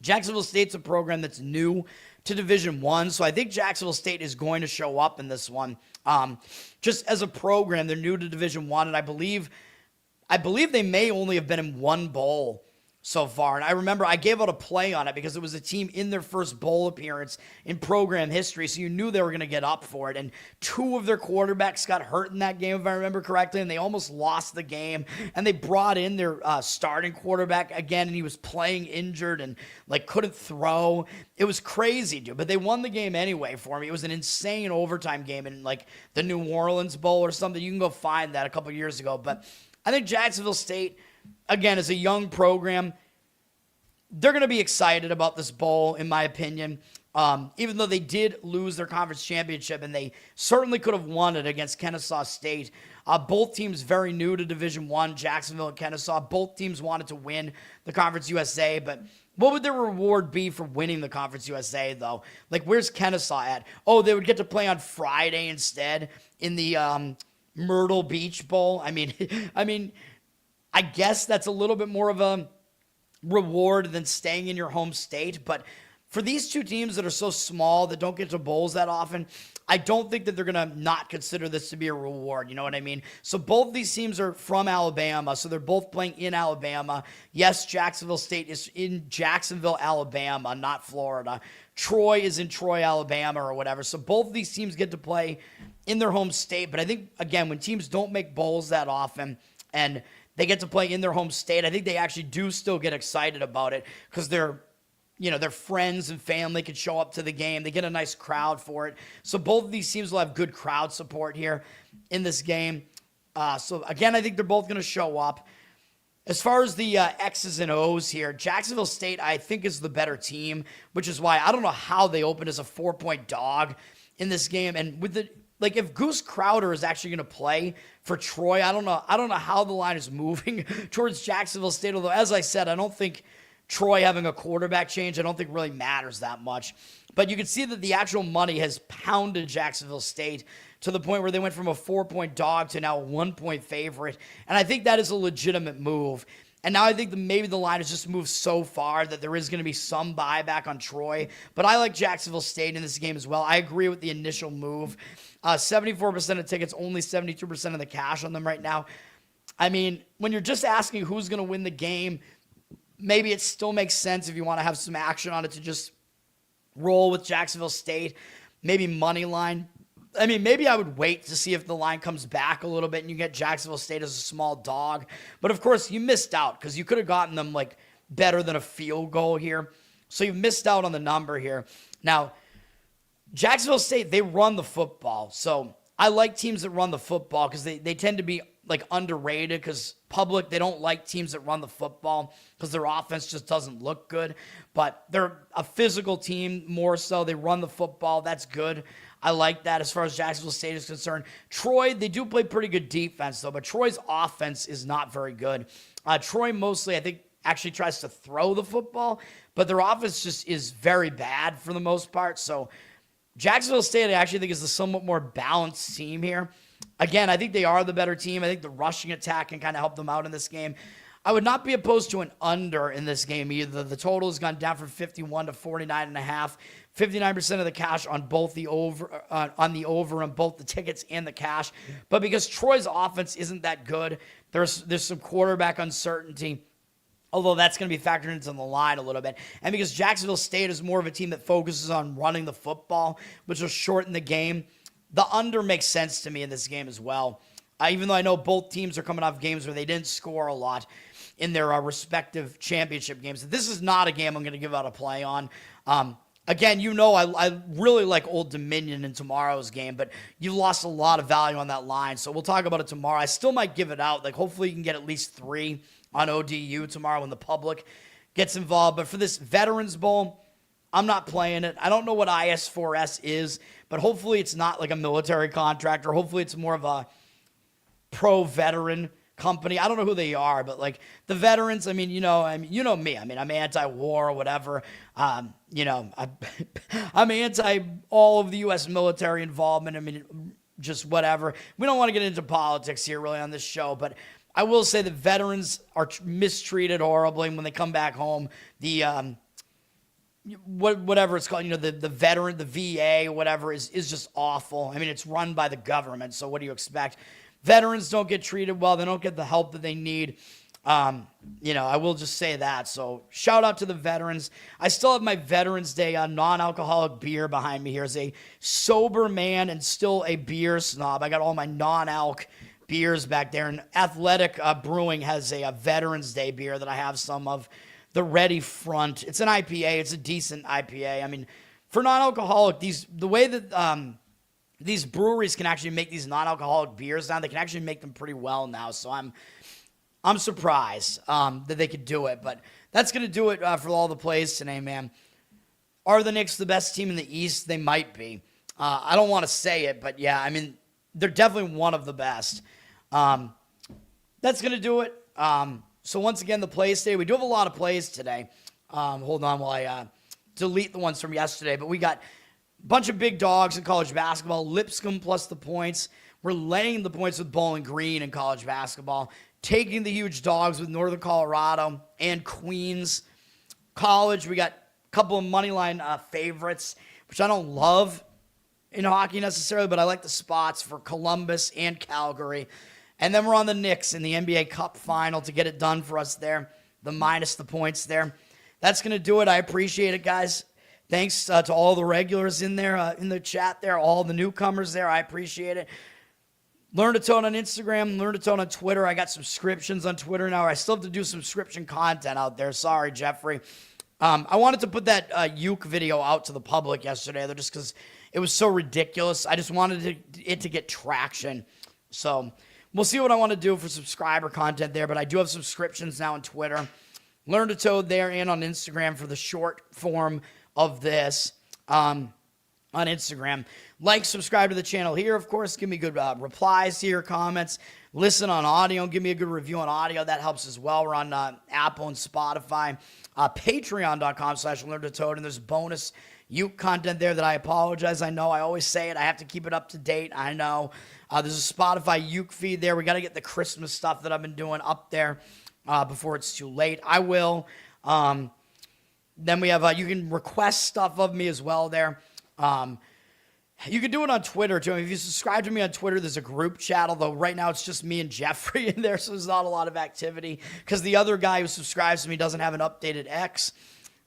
Jacksonville State's a program that's new to Division I, so I think Jacksonville State is going to show up in this one. Just as a program, they're new to Division I, and I believe they may only have been in one bowl so far. And I remember I gave out a play on it because it was a team in their first bowl appearance in program history, so you knew they were going to get up for it. And 2 of their quarterbacks got hurt in that game, if I remember correctly, and they almost lost the game. And they brought in their starting quarterback again, and he was playing injured and couldn't throw. It was crazy, dude. But they won the game anyway for me. It was an insane overtime game in the New Orleans Bowl or something. You can go find that a couple years ago. But I think Jacksonville State, again, as a young program, they're going to be excited about this bowl, in my opinion. Even though they did lose their conference championship, and they certainly could have won it against Kennesaw State. Both teams very new to Division I, Jacksonville and Kennesaw. Both teams wanted to win the Conference USA, but what would their reward be for winning the Conference USA, though? Like, where's Kennesaw at? Oh, they would get to play on Friday instead in the Myrtle Beach Bowl. I mean, I guess that's a little bit more of a reward than staying in your home state, but for these two teams that are so small that don't get to bowls that often, I don't think that they're going to not consider this to be a reward. You know what I mean? So both these teams are from Alabama, so they're both playing in Alabama. Yes, Jacksonville State is in Jacksonville, Alabama, not Florida. Troy is in Troy, Alabama, or whatever. So both of these teams get to play in their home state. But I think, again, when teams don't make bowls that often and they get to play in their home state, I think they actually do still get excited about it because their friends and family could show up to the game. They get a nice crowd for it. So both of these teams will have good crowd support here in this game. So again, I think they're both going to show up. As far as the X's and O's here, Jacksonville State, I think, is the better team, which is why I don't know how they opened as a 4-point dog in this game. And with the if Goose Crowder is actually going to play for Troy, I don't know how the line is moving towards Jacksonville State. Although, as I said, I don't think Troy having a quarterback change, I don't think really matters that much. But you can see that the actual money has pounded Jacksonville State to the point where they went from a 4-point dog to now a 1-point favorite. And I think that is a legitimate move. And now I think that maybe the line has just moved so far that there is going to be some buyback on Troy. But I like Jacksonville State in this game as well. I agree with the initial move. 74% of tickets, only 72% of the cash on them right now. I mean, when you're just asking who's going to win the game, maybe it still makes sense if you want to have some action on it to just roll with Jacksonville State, maybe money line. I mean, maybe I would wait to see if the line comes back a little bit and you get Jacksonville State as a small dog. But of course, you missed out because you could have gotten them better than a field goal here. So you missed out on the number here. Now, Jacksonville State, they run the football. So I like teams that run the football because they tend to be underrated because public, they don't like teams that run the football because their offense just doesn't look good. But they're a physical team more so. They run the football. That's good. I like that as far as Jacksonville State is concerned. Troy, they do play pretty good defense, though, but Troy's offense is not very good. Troy mostly, I think, actually tries to throw the football, but their offense just is very bad for the most part. So Jacksonville State, I actually think, is a somewhat more balanced team here. Again, I think they are the better team. I think the rushing attack can kind of help them out in this game. I would not be opposed to an under in this game either. The total has gone down from 51 to 49.5. 59% of the cash on both the over on both the tickets and the cash. But because Troy's offense isn't that good, there's some quarterback uncertainty, although that's going to be factored into the line a little bit. And because Jacksonville State is more of a team that focuses on running the football, which will shorten the game, the under makes sense to me in this game as well. Even though I know both teams are coming off games where they didn't score a lot in their respective championship games. This is not a game I'm going to give out a play on. Again, I really like Old Dominion in tomorrow's game, but you lost a lot of value on that line, so we'll talk about it tomorrow. I still might give it out. Hopefully you can get at least 3 on ODU tomorrow when the public gets involved. But for this Veterans Bowl, I'm not playing it. I don't know what IS4S is, but hopefully it's not like a military contract, or hopefully it's more of a pro-veteran company. I don't know who they are, but the veterans, you know me. I'm anti-war or whatever. I'm anti all of the U.S. military involvement. Just whatever. We don't want to get into politics here really on this show, but I will say that veterans are mistreated horribly when they come back home. The whatever it's called, the veteran, the VA, whatever is just awful. It's run by the government, so what do you expect? Veterans don't get treated well. They don't get the help that they need. I will just say that. So shout out to the veterans. I still have my Veterans Day non-alcoholic beer behind me here as a sober man and still a beer snob. I got all my non-alc beers back there. And Athletic Brewing has a Veterans Day beer that I have some of. The Ready Front. It's an IPA. It's a decent IPA. For non-alcoholic, the way that these breweries can actually make these non-alcoholic beers now, they can actually make them pretty well now. So I'm surprised that they could do it. But that's going to do it for all the plays today, man. Are the Knicks the best team in the East? They might be. I don't want to say it, but yeah, I mean, they're definitely one of the best. That's going to do it. So once again, the plays today. We do have a lot of plays today. Hold on while I delete the ones from yesterday. But we got a bunch of big dogs in college basketball. Lipscomb plus the points. We're laying the points with Bowling Green in college basketball. Taking the huge dogs with Northern Colorado and Queens. College, we got a couple of moneyline favorites, which I don't love in hockey necessarily, but I like the spots for Columbus and Calgary. And then we're on the Knicks in the NBA Cup final to get it done for us there. The minus the points there. That's going to do it. I appreciate it, guys. Thanks to all the regulars in there, in the chat there, all the newcomers there. I appreciate it. Learn to Tone on Instagram, Learn to Tone on Twitter. I got subscriptions on Twitter now. I still have to do subscription content out there. Sorry, Jeffrey. I wanted to put that Uke video out to the public yesterday, just because it was so ridiculous. I just wanted it to get traction. So we'll see what I want to do for subscriber content there, but I do have subscriptions now on Twitter. Learn to Toad there and on Instagram for the short form of this on Instagram. Like, subscribe to the channel here, of course. Give me good replies to your comments. Listen on audio. Give me a good review on audio. That helps as well. We're on Apple and Spotify. Patreon.com/LearnToToad. And there's bonus Uke content there that I apologize. I know I always say it. I have to keep it up to date. I know. There's a Spotify Uke feed there. We got to get the Christmas stuff that I've been doing up there before it's too late. I will. Then we have, you can request stuff of me as well there. You can do it on Twitter too. If you subscribe to me on Twitter, there's a group chat, although right now it's just me and Jeffrey in there, so there's not a lot of activity because the other guy who subscribes to me doesn't have an updated X.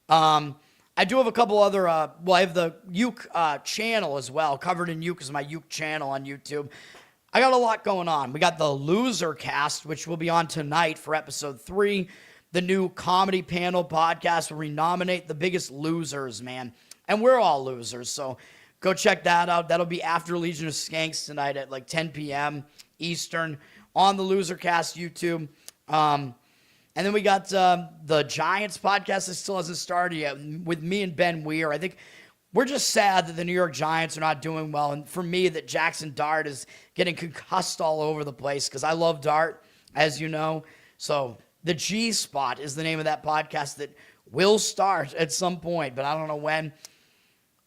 I do have a couple other, I have the Uke channel as well. Covered in Uke is my Uke channel on YouTube. I got a lot going on. We got the Loser Cast, which will be on tonight for episode 3. The new comedy panel podcast where we nominate the biggest losers, man. And we're all losers, so go check that out. That'll be after Legion of Skanks tonight at like 10 p.m. Eastern on the Loser Cast YouTube. And then we got the Giants podcast that still hasn't started yet with me and Ben Weir. I think we're just sad that the New York Giants are not doing well. And for me, that Jackson Dart is getting concussed all over the place because I love Dart, as you know. So the G Spot is the name of that podcast that will start at some point, but I don't know when.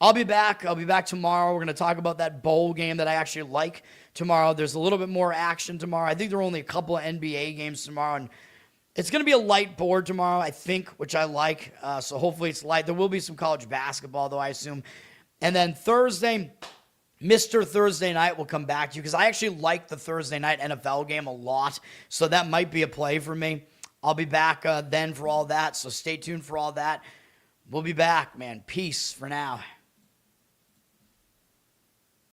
I'll be back. I'll be back tomorrow. We're going to talk about that bowl game that I actually like tomorrow. There's a little bit more action tomorrow. I think there are only a couple of NBA games tomorrow, and it's going to be a light board tomorrow, I think, which I like. So hopefully it's light. There will be some college basketball, though, I assume. And then Thursday, Mr. Thursday Night will come back to you because I actually like the Thursday night NFL game a lot. So that might be a play for me. I'll be back then for all that. So stay tuned for all that. We'll be back, man. Peace for now.